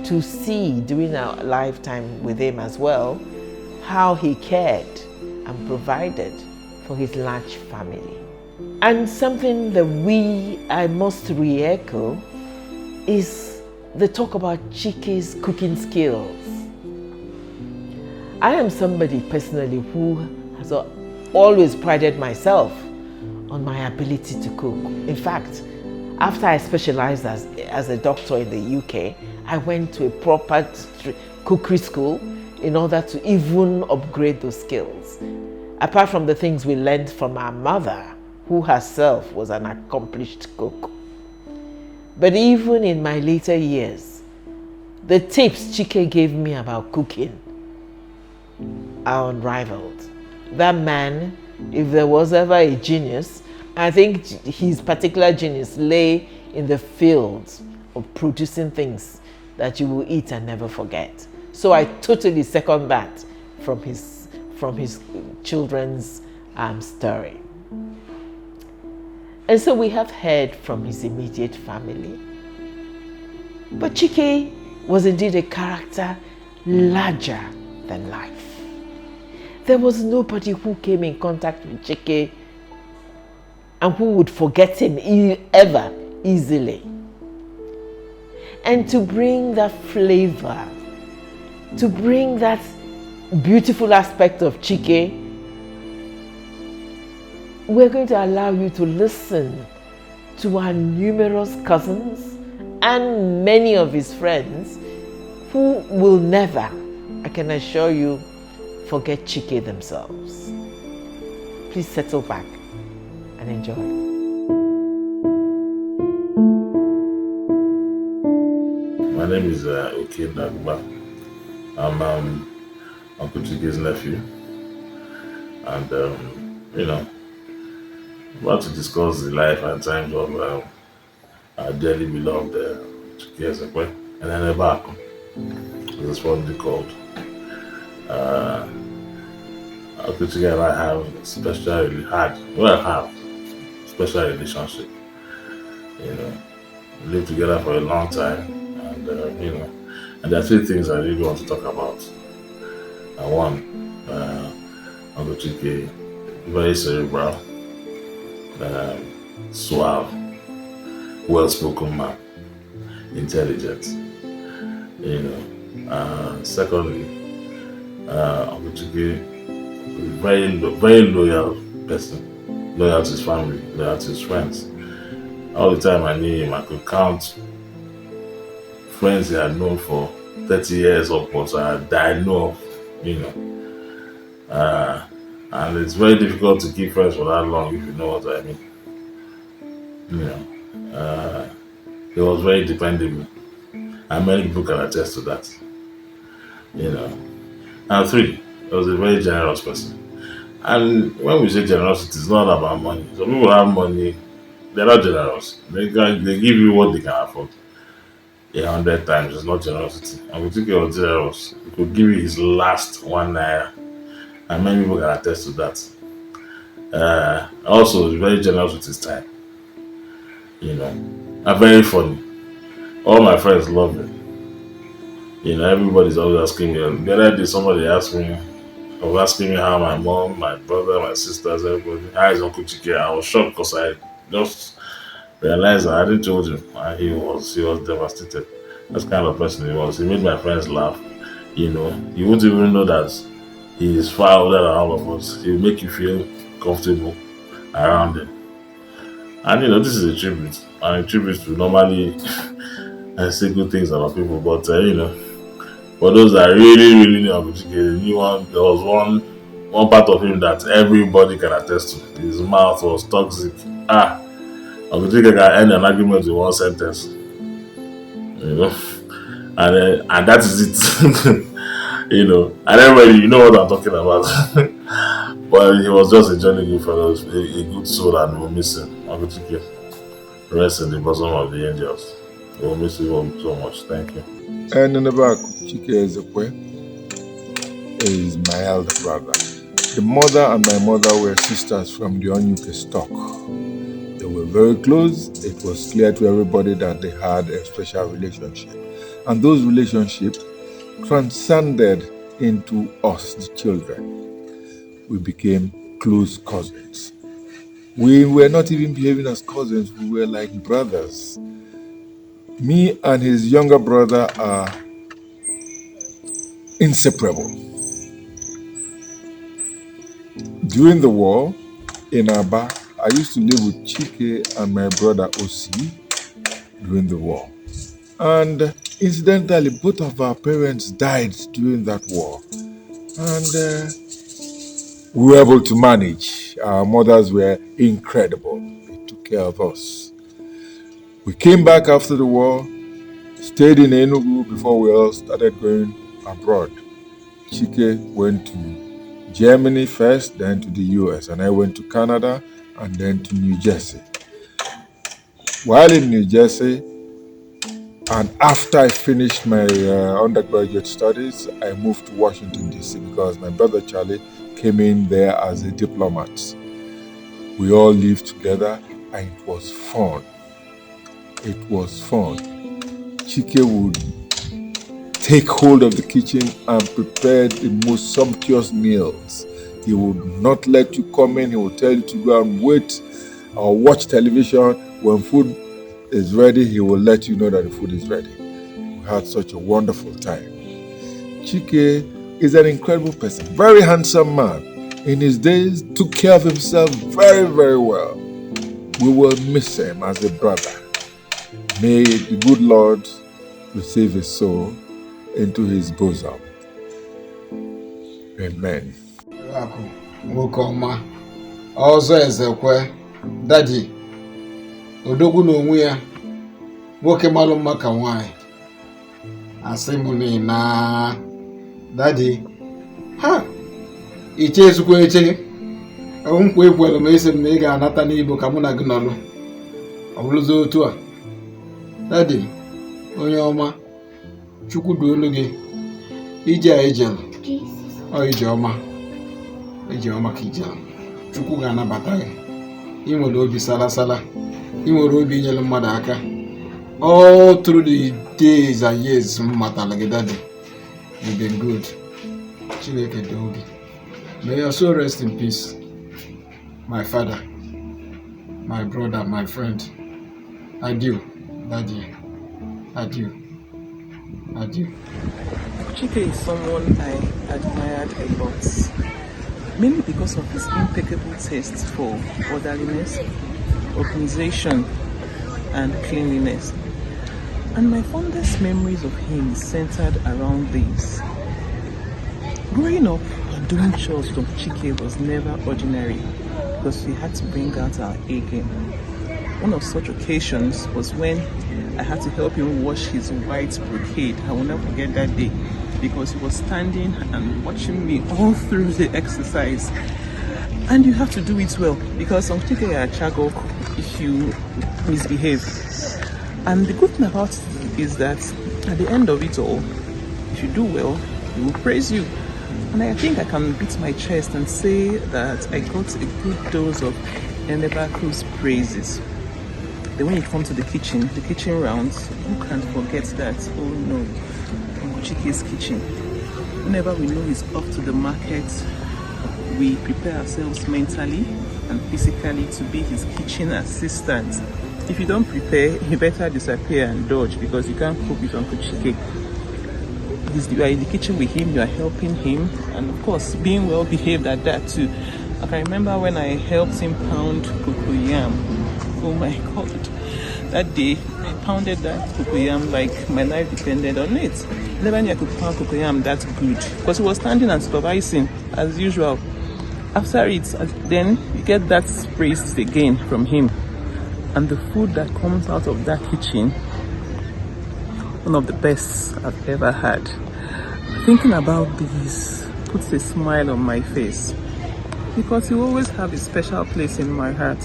to see during our lifetime with him as well, how he cared and provided for his large family. And something that I must re-echo is the talk about Chike's cooking skills. I am somebody personally who has always prided myself on my ability to cook. In fact, after I specialized as a doctor in the UK, I went to a proper cookery school in order to even upgrade those skills. Apart from the things we learned from our mother, who herself was an accomplished cook. But even in my later years, the tips Chike gave me about cooking are unrivaled. That man, if there was ever a genius, I think his particular genius lay in the field of producing things that you will eat and never forget. So I totally second that from his children's story. And so we have heard from his immediate family. But Chike was indeed a character larger than life. There was nobody who came in contact with Chike and who would forget him ever easily. And to bring that flavor, to bring that beautiful aspect of Chike, we're going to allow you to listen to our numerous cousins and many of his friends who will never, I can assure you, forget Chike themselves. Please settle back and enjoy. My name is Okenagba. I'm Uncle Chike's nephew, and I'm about to discuss the life and times of our dearly beloved Chike Ezekwe, Enenebeaku, as it's fondly called. Uncle Chike and I have a special relationship. We lived together for a long time, and and there are three things I really want to talk about. One, Uncle Chike, very cerebral, suave, well-spoken man, intelligent. Secondly, Uncle Chike, very loyal person, loyal to his family, loyal to his friends. All the time I knew him, I could count friends he had known for 30 years upwards that I know of, and it's very difficult to keep friends for that long, if you know what I mean. He was very dependable, and many people can attest to that. And three, he was a very generous person. And when we say generosity, it's not about money. Some people have money, they're not generous. They give you what they can afford. 100 times, it's not generosity. And we think he was generous. He could give you his last 1 naira. And many people can attest to that. Also, he's very generous with his time. And very funny. All my friends love him. Everybody's always asking me. The other day, somebody asked me, how my mom, my brother, my sisters, everybody, how is Uncle Chike? I was shocked because I just realized I hadn't told him, and he was devastated. That's the kind of person he was. He made my friends laugh. You wouldn't even know that he is far older than all of us. He will make you feel comfortable around him. And this is a tribute. And a tribute to normally I say good things about people, but for those that really, really knew Uncle Chike, there was one part of him that everybody can attest to. His mouth was toxic. Uncle Chike can end an argument in one sentence. And that is it. And everybody, what I'm talking about. But he was just a jolly good fellow, a good soul, and we'll miss him. Uncle Chike, rest in the bosom of the angels. We'll miss you all so much. Thank you. Enenebeaku Chike Ezekwe is my elder brother. The mother and my mother were sisters from the Onyuke stock. They were very close. It was clear to everybody that they had a special relationship. And those relationships transcended into us, the children. We became close cousins. We were not even behaving as cousins, we were like brothers. Me and his younger brother are inseparable. During the war in Aba, I used to live with Chike and my brother Osi during the war. And incidentally, both of our parents died during that war. And we were able to manage. Our mothers were incredible. They took care of us. We came back after the war, stayed in Enugu before we all started going abroad. Chike went to Germany first, then to the US, and I went to Canada and then to New Jersey. While in New Jersey, and after I finished my undergraduate studies, I moved to Washington, D.C. because my brother Charlie came in there as a diplomat. We all lived together and it was fun. It was fun. Chike would take hold of the kitchen and prepare the most sumptuous meals. He would not let you come in. He would tell you to go and wait or watch television. When food is ready, he will let you know that the food is ready. We had such a wonderful time. Chike is an incredible person, very handsome man. In his days, took care of himself very, very well. We will miss him as a brother. May the good Lord receive his soul into his bosom. Amen. Nwokoma, ọzọ Ezekwe, Daddy, odogwu n'onwe ya, nwoke malụ mma ka nwanyị. Asị m na Daddy, ha, iche ezukwa eche, nkwa ekwelu m esi m na ị ga-anata n'Igbo ka mụ na gị nọlụ. Ọ bụrụzi otu a. Daddy, onye ọma, Chukwu du olu gị, ije a ejelu, ọ ije ọma ka ijelu, Chukwu ga-anabata gị, ị nwere obi salasala, ị nwere obi inyere mmadụ aka. All through the days and years m matara gị, Daddy, you've been good. Chineke doo gị. May your soul rest in peace, my father, my brother, my friend. Adieu, Daddy. Adieu. Adieu. Chike is someone I admired a lot, mainly because of his impeccable taste for orderliness, organization, and cleanliness. And my fondest memories of him centered around these. Growing up and doing chores with Chike was never ordinary because we had to bring out our A game. One of such occasions was when I had to help him wash his white brocade. I will never forget that day because he was standing and watching me all through the exercise. And you have to do it well because on Chike you are chagok if you misbehave. And the good thing about it is that at the end of it all, if you do well, he will praise you. And I think I can beat my chest and say that I got a good dose of Enenebeaku's praises. Then when you come to the kitchen rounds, you can't forget that, oh no, Chike's kitchen. Whenever we know he's off to the market, we prepare ourselves mentally and physically to be his kitchen assistant. If you don't prepare, you better disappear and dodge because you can't cook with Uncle Chike. You are in the kitchen with him, you are helping him, and of course, being well behaved at that too. I can remember when I helped him pound cocoyam. Oh my God, that day I pounded that cocoyam like my life depended on it. Never knew I could pound cocoyam that good because he was standing and supervising as usual. After it, then you get that praise again from him. And the food that comes out of that kitchen, one of the best I've ever had. Thinking about this puts a smile on my face because he will always have a special place in my heart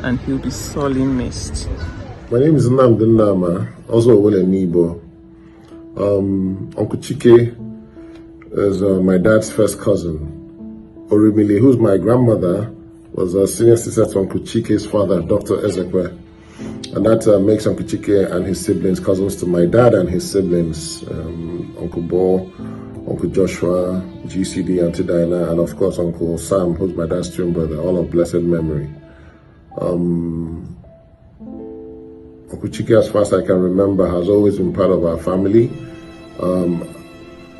and he'll be sorely missed. My name is Nnamdi, also a Nibo. Uncle Chike is my dad's first cousin. Orimili, who's my grandmother, was a senior sister to Uncle Chike's father, Dr. Ezekwe. And that makes Uncle Chike and his siblings cousins to my dad and his siblings, Uncle Bo, Uncle Joshua, GCD, Auntie Diana, and of course Uncle Sam, who's my dad's twin brother, all of blessed memory. Uncle Chike, as far as I can remember, has always been part of our family.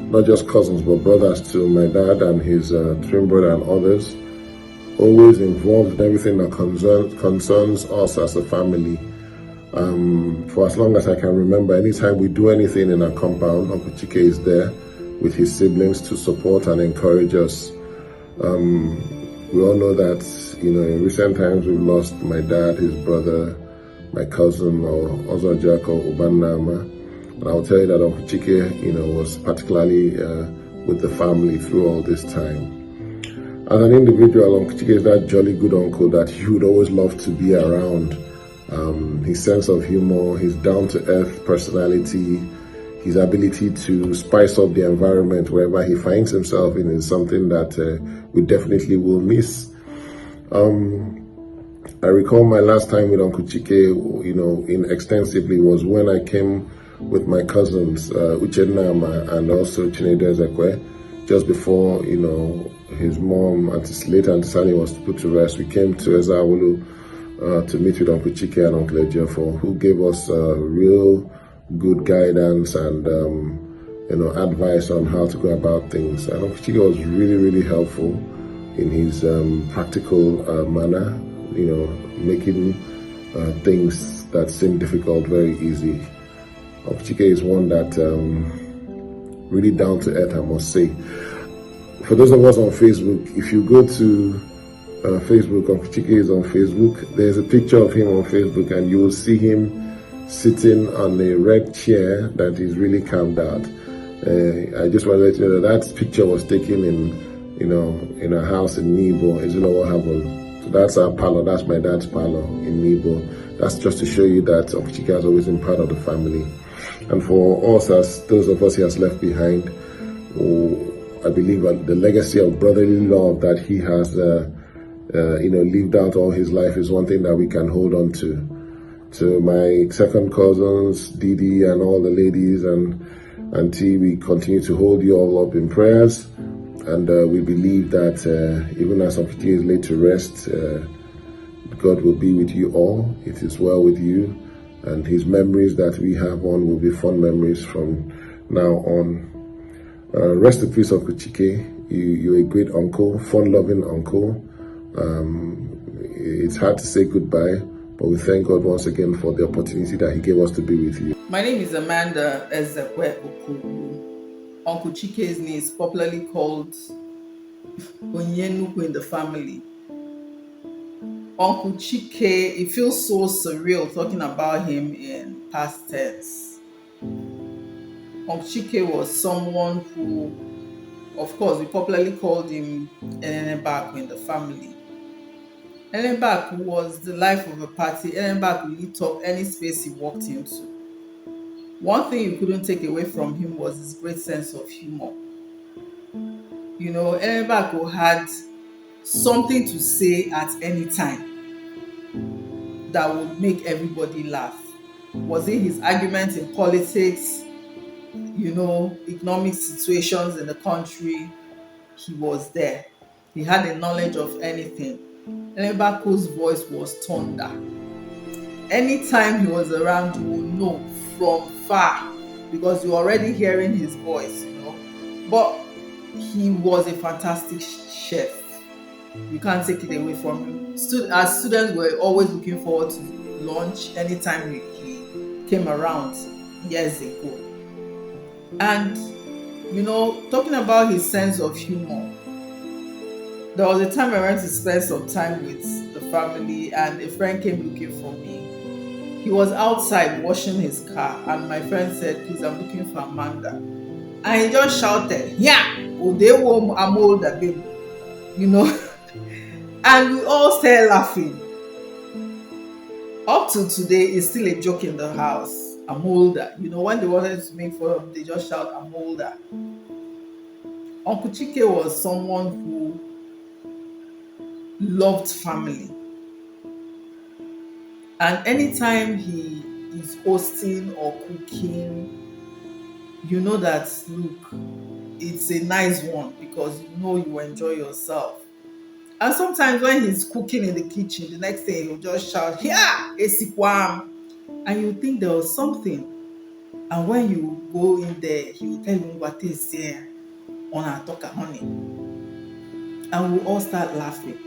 Not just cousins, but brothers to my dad and his twin brother and others. Always involved in everything that concerns us as a family. For as long as I can remember, anytime we do anything in our compound, Uncle Chike is there with his siblings to support and encourage us. We all know that, in recent times we've lost my dad, his brother, my cousin, or Ozojak or Ubannama. And I'll tell you that Uncle Chike, was particularly with the family through all this time. As an individual, Uncle Chike is that jolly good uncle that you would always love to be around. His sense of humor, his down-to-earth personality, his ability to spice up the environment wherever he finds himself in is something that we definitely will miss. I recall my last time with Uncle Chike, in extensively was when I came with my cousins, Uchennama and also Chinny Ezekwe, just before, his mom, late Auntie Sally, was put to rest. We came to Ezeawaulu to meet with Uncle Chike and Uncle Adeife, who gave us real good guidance and, advice on how to go about things. And Uncle Chike was really, really helpful in his practical manner, making things that seem difficult very easy. Uncle Chike is one that really down to earth, I must say. For those of us on Facebook, if you go to Facebook, Uncle Chike is on Facebook. There's a picture of him on Facebook, and you will see him sitting on a red chair that is really calmed out. I just want to let you know that picture was taken in a house in Nibo, Ezeawaulu. So that's our parlor. That's my dad's parlor in Nibo. That's just to show you that Uncle Chike has always been part of the family. And for us, as those of us he has left behind, I believe the legacy of brotherly love that he has, lived out all his life is one thing that we can hold on to. To my second cousins, Didi, and all the ladies and Auntie, we continue to hold you all up in prayers. And we believe that even as Uncle Chike is laid to rest, God will be with you all. It is well with you. And his memories that we have on will be fond memories from now on. Rest in peace, Uncle Chike. You're a great uncle, fun-loving uncle. It's hard to say goodbye, but we thank God once again for the opportunity that he gave us to be with you. My name is Amanda Ezekwe Okobu. Uncle Chike's niece, popularly called Onyenuku in the family. Uncle Chike, it feels so surreal talking about him in past tense. Uncle Chike was someone who, of course, we popularly called him Enenebeaku in the family. Enenebeaku was the life of a party. Enenebeaku lit up any space he walked into. One thing you couldn't take away from him was his great sense of humor. Enenebeaku had something to say at any time that would make everybody laugh. Was it his arguments in politics, economic situations in the country? He was there. He had a knowledge of anything. Enenebeaku's voice was thunder. Anytime he was around, you would know from far because you're already hearing his voice, But he was a fantastic chef. You can't take it away from him. As students, were always looking forward to lunch anytime he came around years ago. And, talking about his sense of humor, there was a time I went to spend some time with the family and a friend came looking for me. He was outside washing his car and my friend said, "Please, I'm looking for Amanda." And he just shouted, "Yeah, Odewo, I'm older, baby." And we all started laughing. Up to today, it's still a joke in the house. I'm older. When they wanted to make fun of him, they just shout, "I'm older." Uncle Chike was someone who loved family. And anytime he is hosting or cooking, that, look, it's a nice one because you know you enjoy yourself. And sometimes when he's cooking in the kitchen, the next thing he'll just shout, "Yeah, esikwam," and you think there was something. And when you go in there, he will tell you what is there on our talker honey. And we'll all start laughing.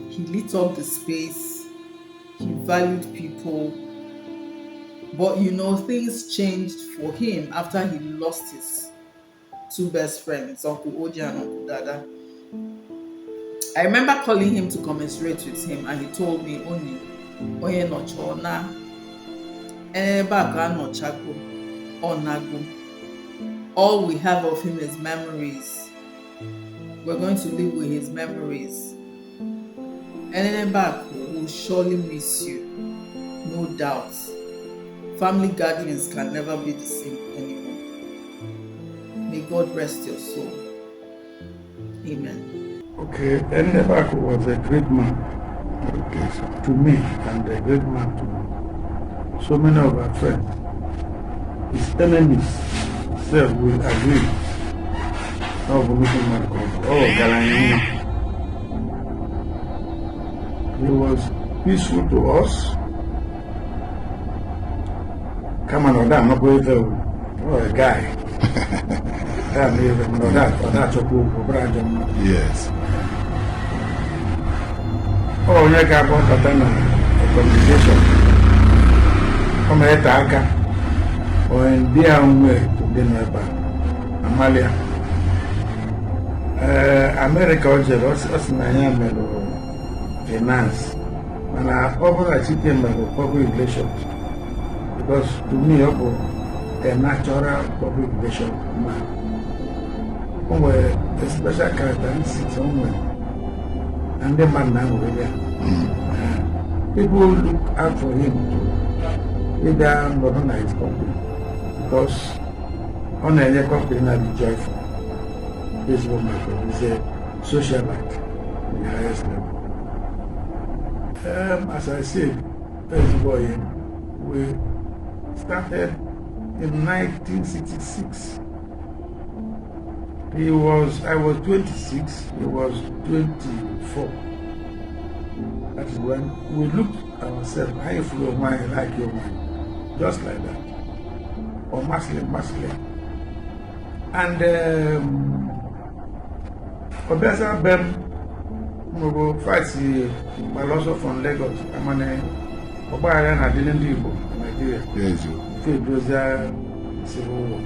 He lit up the space, he valued people. But you know, things changed for him after he lost his two best friends, Uncle Oji and Uncle Dada. I remember calling him to commiserate with him, and he told me, "Only, Oye no chona, Enenebeaku no chago, onago." All we have of him is memories. We're going to live with his memories. Enenebeaku will surely miss you, no doubt. Family gatherings can never be the same anymore. May God rest your soul. Amen. Okay, Enenebeaku was a great man to me and a great man to so many of our friends. His enemies self will agree. Oh, he was peaceful to us. Come on, I'm not going to. Oh, a guy. Yes. Oh, you got one communication. Come here, Taka. Or in dear way to dinner, Amalia. America also us Miami finance. And I overachieves him by public relations. Because to me, a natural public relation man. A special characteristics somewhere. And the man now over there. People look out for him to either modernize company. Because on any company now be joyful. This woman is a socialite in the highest level. As I said, first boy, we started in 1966. I was 26, he was 24. That is when we looked at ourselves, I flew mine like your mind, just like that. Or Muslim. And Obesa Bem, we will fight but also from Lagos. I'm an Obaya and Nibo, Nigeria. Yes, you. Civil War.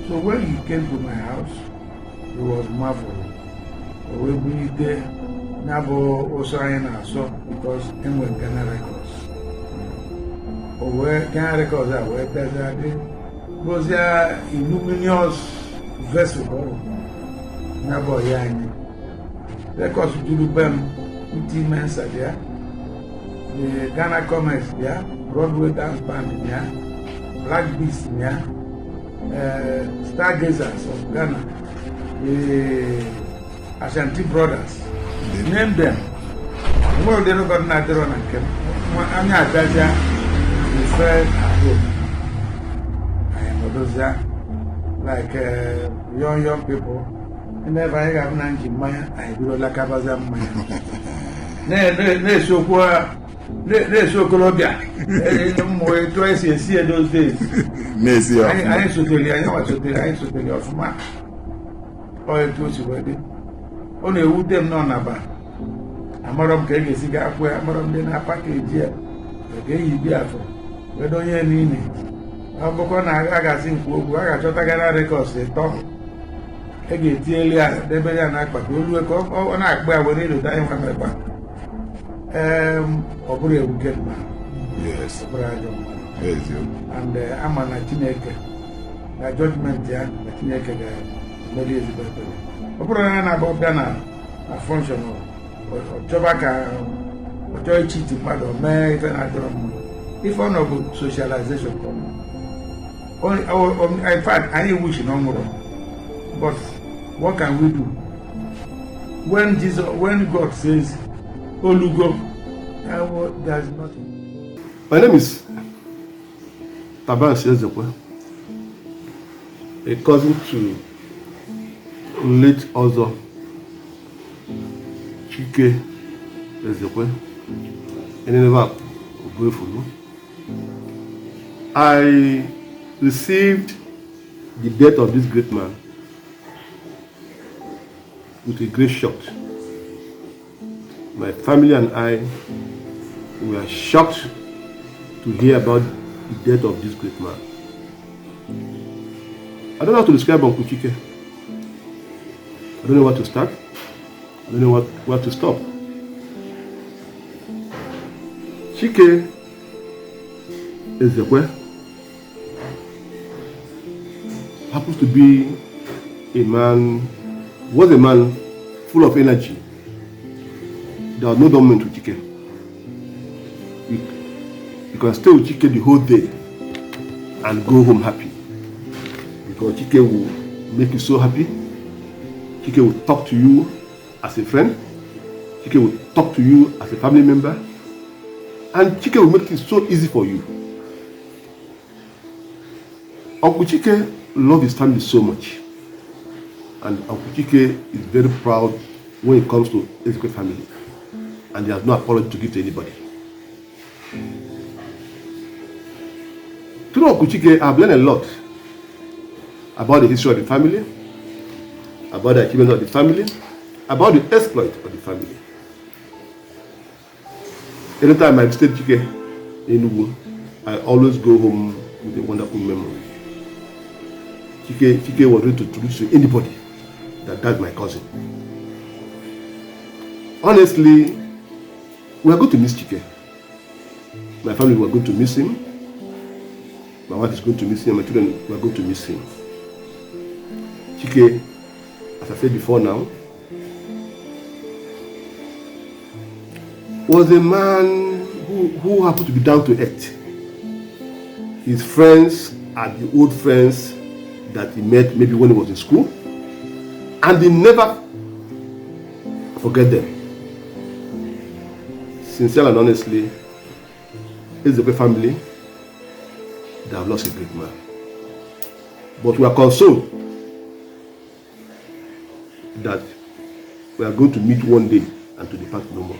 So when he came to my house, he was marvelous. We be there, Nabo also in our shop because he went Ghana Records. Or where Ghana Records are, where there was a illuminous vessel. Nabo Yang. Records to do them, UT Mensa there, the Ghana Commerce there, Broadway Dance Band there, Black Beast there, Stargazers of Ghana, the Ashanti Brothers. They named them. Well, they don't got another one and came. I'm not that the first at home. I am those like young people. And if I have 90 Maya, I do like a bazam Maya. They so poor, they so Colombia. Twice a year those days. I used to tell you, I know what to tell you, I used to tell you of Mark. Or it was already. Only who them none about. A madam can get cigar where a madam then a package here. Again, you be after. We don't hear any. I'm going to have seen who I got Ghana Records, they talk. I get earlier, they better not, but we'll look up on our where we need to die from my back. Obu will get man. Yes. Yes, you. And I'm an Chineke. The judgment here, the Chineke, the Ezekwe. Obu about Ghana, a function of Chobaka, or joy cheating, but or marriage and I don't. If one of socialization come. In fact, I wish no more. But what can we do? When God says, Olugo, there's nothing. My name is Ezekwe, a cousin to late also Chike Ezekwe, Enenebeaku Obu Efuru, I received the death of this great man with a great shock. My family and I were shocked to hear about the death of this great man. I don't know how to describe Uncle Chike. I don't know what to start. I don't know what to stop. Chike Ezekwe happens to be was a man full of energy. There was no dormant with Chike. You can stay with Chike the whole day and go home happy. Because Chike will make you so happy. Chike will talk to you as a friend. Chike will talk to you as a family member. And Chike will make it so easy for you. Uncle Chike loved his family so much. And Uncle Chike is very proud when it comes to Ezekwe family. And he has no apology to give to anybody. Through Uncle Chike, I've learned a lot about the history of the family, about the achievements of the family, about the exploit of the family. Anytime I visit Chike in Nibo, I always go home with a wonderful memory. Chike was ready to introduce to anybody that that's my cousin. Honestly, we are going to miss Chike. My family were going to miss him. My wife is going to miss him. My children were going to miss him. Chike, as I said before now, was a man who happened to be down to earth. His friends are the old friends that he met maybe when he was in school, and he never forget them. Sincerely and honestly, Ezekwe family, they have lost a great man. But we are consoled that we are going to meet one day and to depart no more.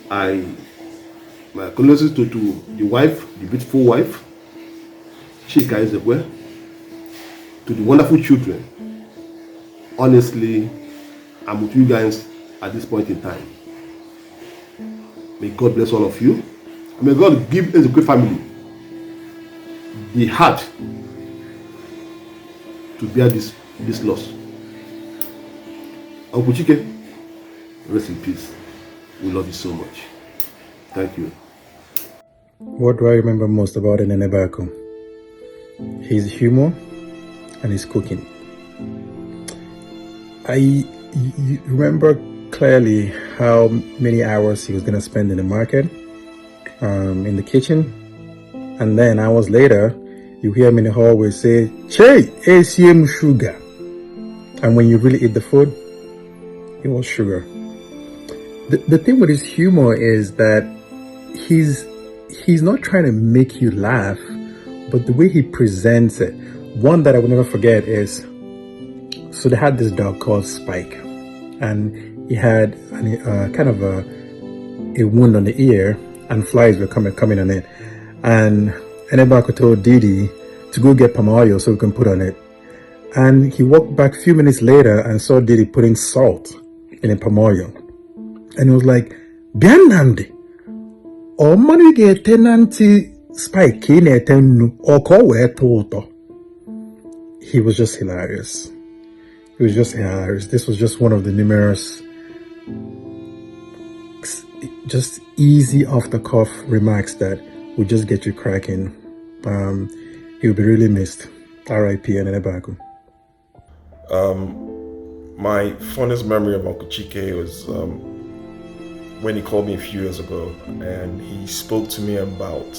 My condolences to the wife, the beautiful wife, Chika Ezekwe, to the wonderful children. Honestly, I'm with you guys at this point in time. May God bless all of you. And may God give Ezekwe family the heart to bear this loss. Uncle Chike, rest in peace. We love you so much. Thank you. What do I remember most about Enenebeaku? His humor and his cooking. I remember clearly how many hours he was going to spend in the market, in the kitchen, and then hours later, you hear him in the hallway say, "Che, ACM sugar." And when you really eat the food, it was sugar. The thing with his humor is that he's not trying to make you laugh, but the way he presents it. One that I will never forget is, so they had this dog called Spike, and he had kind of a wound on the ear, and flies were coming on it. And Enenebeaku told Didi to go get palm oil so we can put on it. And he walked back a few minutes later and saw Didi putting salt in a palm oil. And he was like, "Bianandi, or money get tenancy Spike in a ten or call where toto." He was just hilarious. It was just hilarious. This was just one of the numerous, just easy off the cuff remarks that would just get you cracking. He will be really missed. R.I.P. Enenebeaku. My fondest memory of Uncle Chike was when he called me a few years ago, and he spoke to me about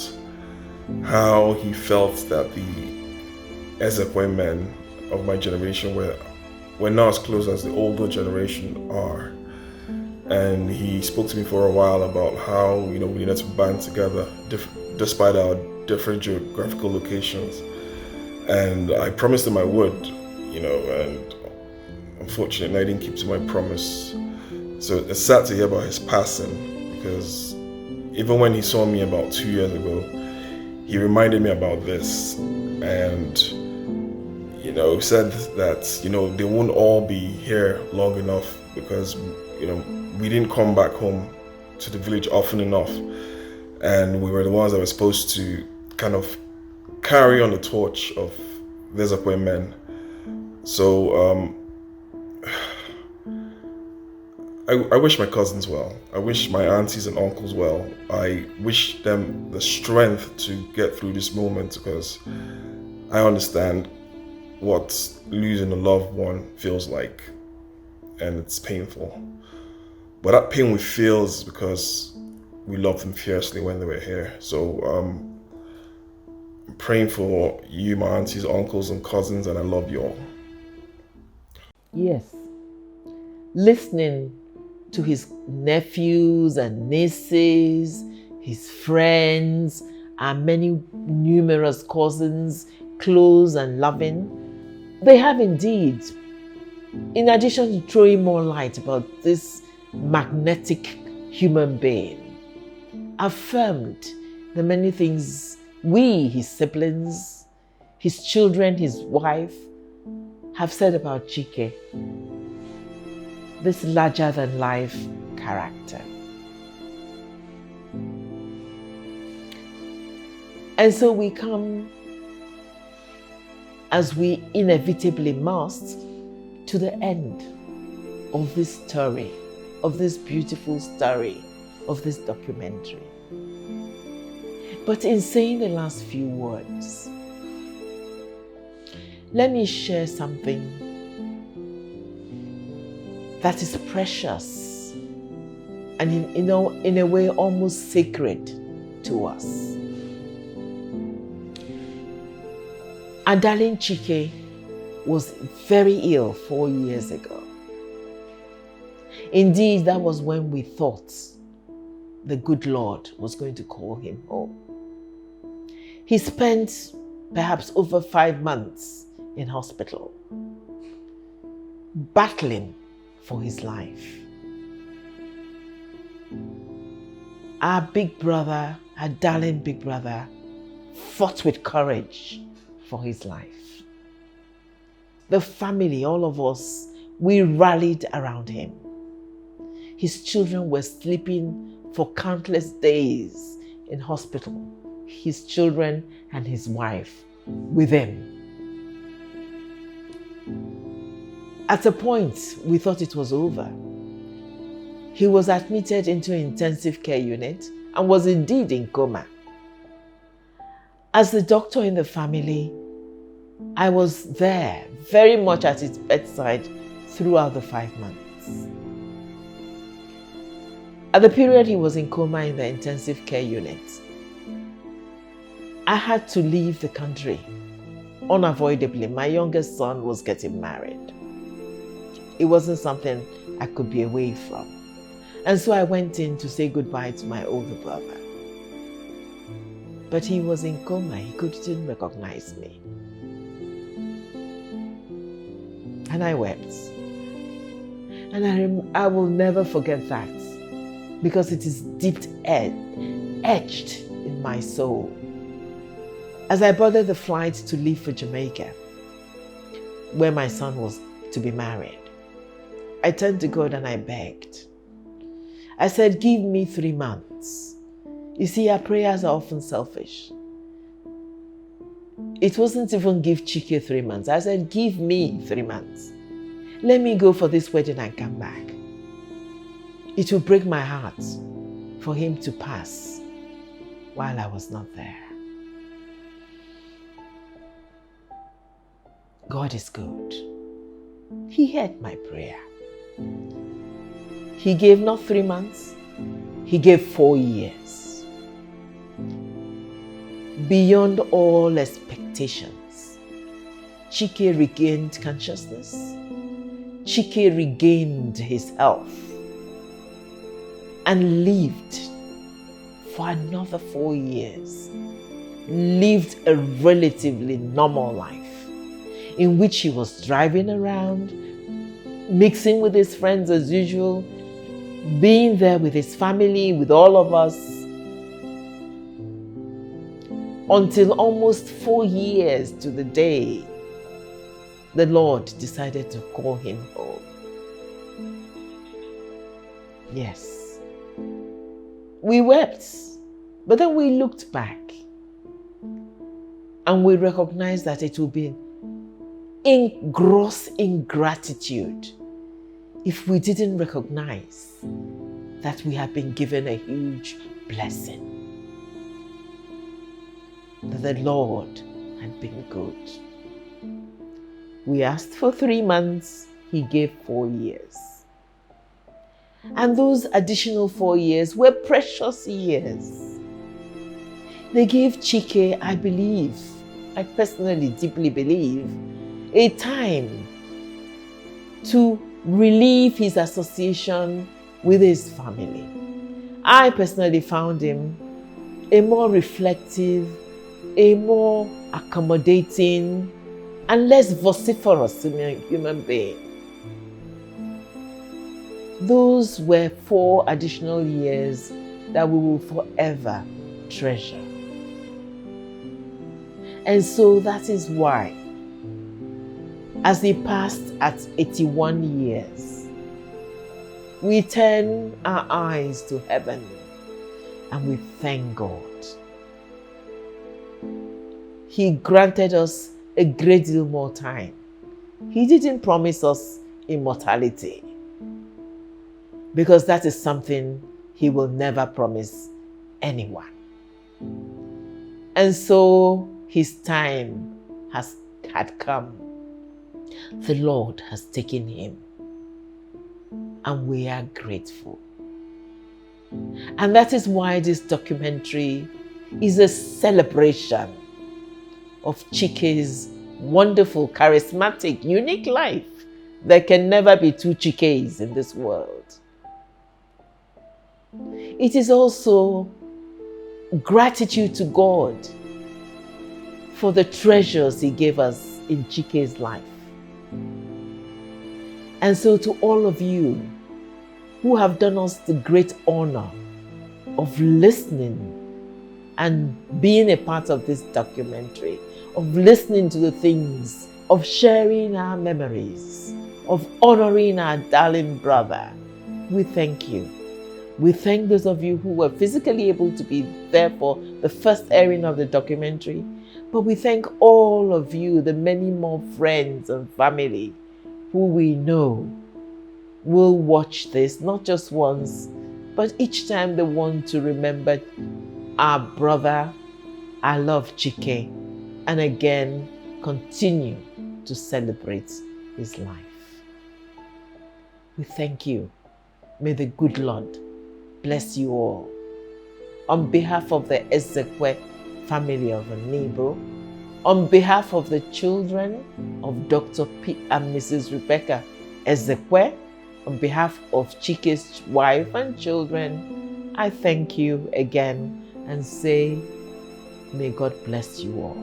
how he felt that the Ezekwe men of my generation were not as close as the older generation are. And he spoke to me for a while about how, we needed to band together despite our different geographical locations. And I promised him I would, and unfortunately, I didn't keep to my promise. So it's sad to hear about his passing, because even when he saw me about 2 years ago, he reminded me about this, and said that they won't all be here long enough, because we didn't come back home to the village often enough, and we were the ones that were supposed to kind of carry on the torch of the Ezekwe men. So I wish my cousins well. I wish my aunties and uncles well. I wish them the strength to get through this moment, because I understand what losing a loved one feels like, and it's painful. But that pain we feel is because we loved them fiercely when they were here. So I'm praying for you, my aunties, uncles, and cousins, and I love you all. Yes. Listening to his nephews and nieces, his friends, and many numerous cousins, close and loving, they have indeed, in addition to throwing more light about this magnetic human being, affirmed the many things we, his siblings, his children, his wife, have said about Chike, this larger-than-life character. And so we come, as we inevitably must, to the end of this story, of this beautiful story, of this documentary. But in saying the last few words, let me share something that is precious and in a way almost sacred to us. Our darling Chike was very ill 4 years ago. Indeed, that was when we thought the good Lord was going to call him home. He spent perhaps over 5 months in hospital, battling for his life. Our big brother, our darling big brother, fought with courage for his life. The family, all of us, we rallied around him. His children were sleeping for countless days in hospital. His children and his wife with him. At a point, we thought it was over. He was admitted into an intensive care unit and was indeed in coma. As the doctor in the family, I was there very much at his bedside throughout the 5 months. At the period he was in coma in the intensive care unit, I had to leave the country unavoidably. My youngest son was getting married. It wasn't something I could be away from. And so I went in to say goodbye to my older brother. But he was in coma. He couldn't recognize me. And I wept. And I will never forget that, because it is deep etched in my soul. As I boarded the flight to leave for Jamaica, where my son was to be married, I turned to God and I begged. I said, give me 3 months. You see, our prayers are often selfish. It wasn't even give Chike 3 months. I said, give me 3 months. Let me go for this wedding and come back. It will break my heart for him to pass while I was not there. God is good. He heard my prayer. He gave not 3 months, he gave 4 years. Beyond all expectations, Chike regained consciousness. Chike regained his health and lived for another 4 years. Lived a relatively normal life in which he was driving around, mixing with his friends as usual, being there with his family, with all of us, until almost 4 years to the day the Lord decided to call him home. Yes, we wept, but then we looked back and we recognized that it would be in gross ingratitude if we didn't recognize that we had been given a huge blessing, that the Lord had been good. We asked for 3 months, he gave 4 years. And those additional 4 years were precious years. They gave Chike, I believe, I personally deeply believe, a time to relieve his association with his family. I personally found him a more reflective, a more accommodating, and less vociferous human being. Those were 4 additional years that we will forever treasure. And so that is why, as he passed at 81 years, we turn our eyes to heaven and we thank God. He granted us a great deal more time. He didn't promise us immortality, because that is something he will never promise anyone. And so his time had come. The Lord has taken him, and we are grateful. And that is why this documentary is a celebration of Chike's wonderful, charismatic, unique life. There can never be 2 Chikes in this world. It is also gratitude to God for the treasures he gave us in Chike's life. And so to all of you who have done us the great honor of listening and being a part of this documentary, of listening to the things, of sharing our memories, of honoring our darling brother, we thank you. We thank those of you who were physically able to be there for the first airing of the documentary, but we thank all of you, the many more friends and family who we know will watch this, not just once, but each time they want to remember our brother, our love Chike, and again continue to celebrate his life. We thank you. May the good Lord bless you all. On behalf of the Ezekwe family of Nibo, on behalf of the children of Dr. P. and Mrs. Rebecca Ezekwe, on behalf of Chike's wife and children, I thank you again and say, may God bless you all.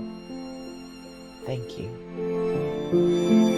Thank you.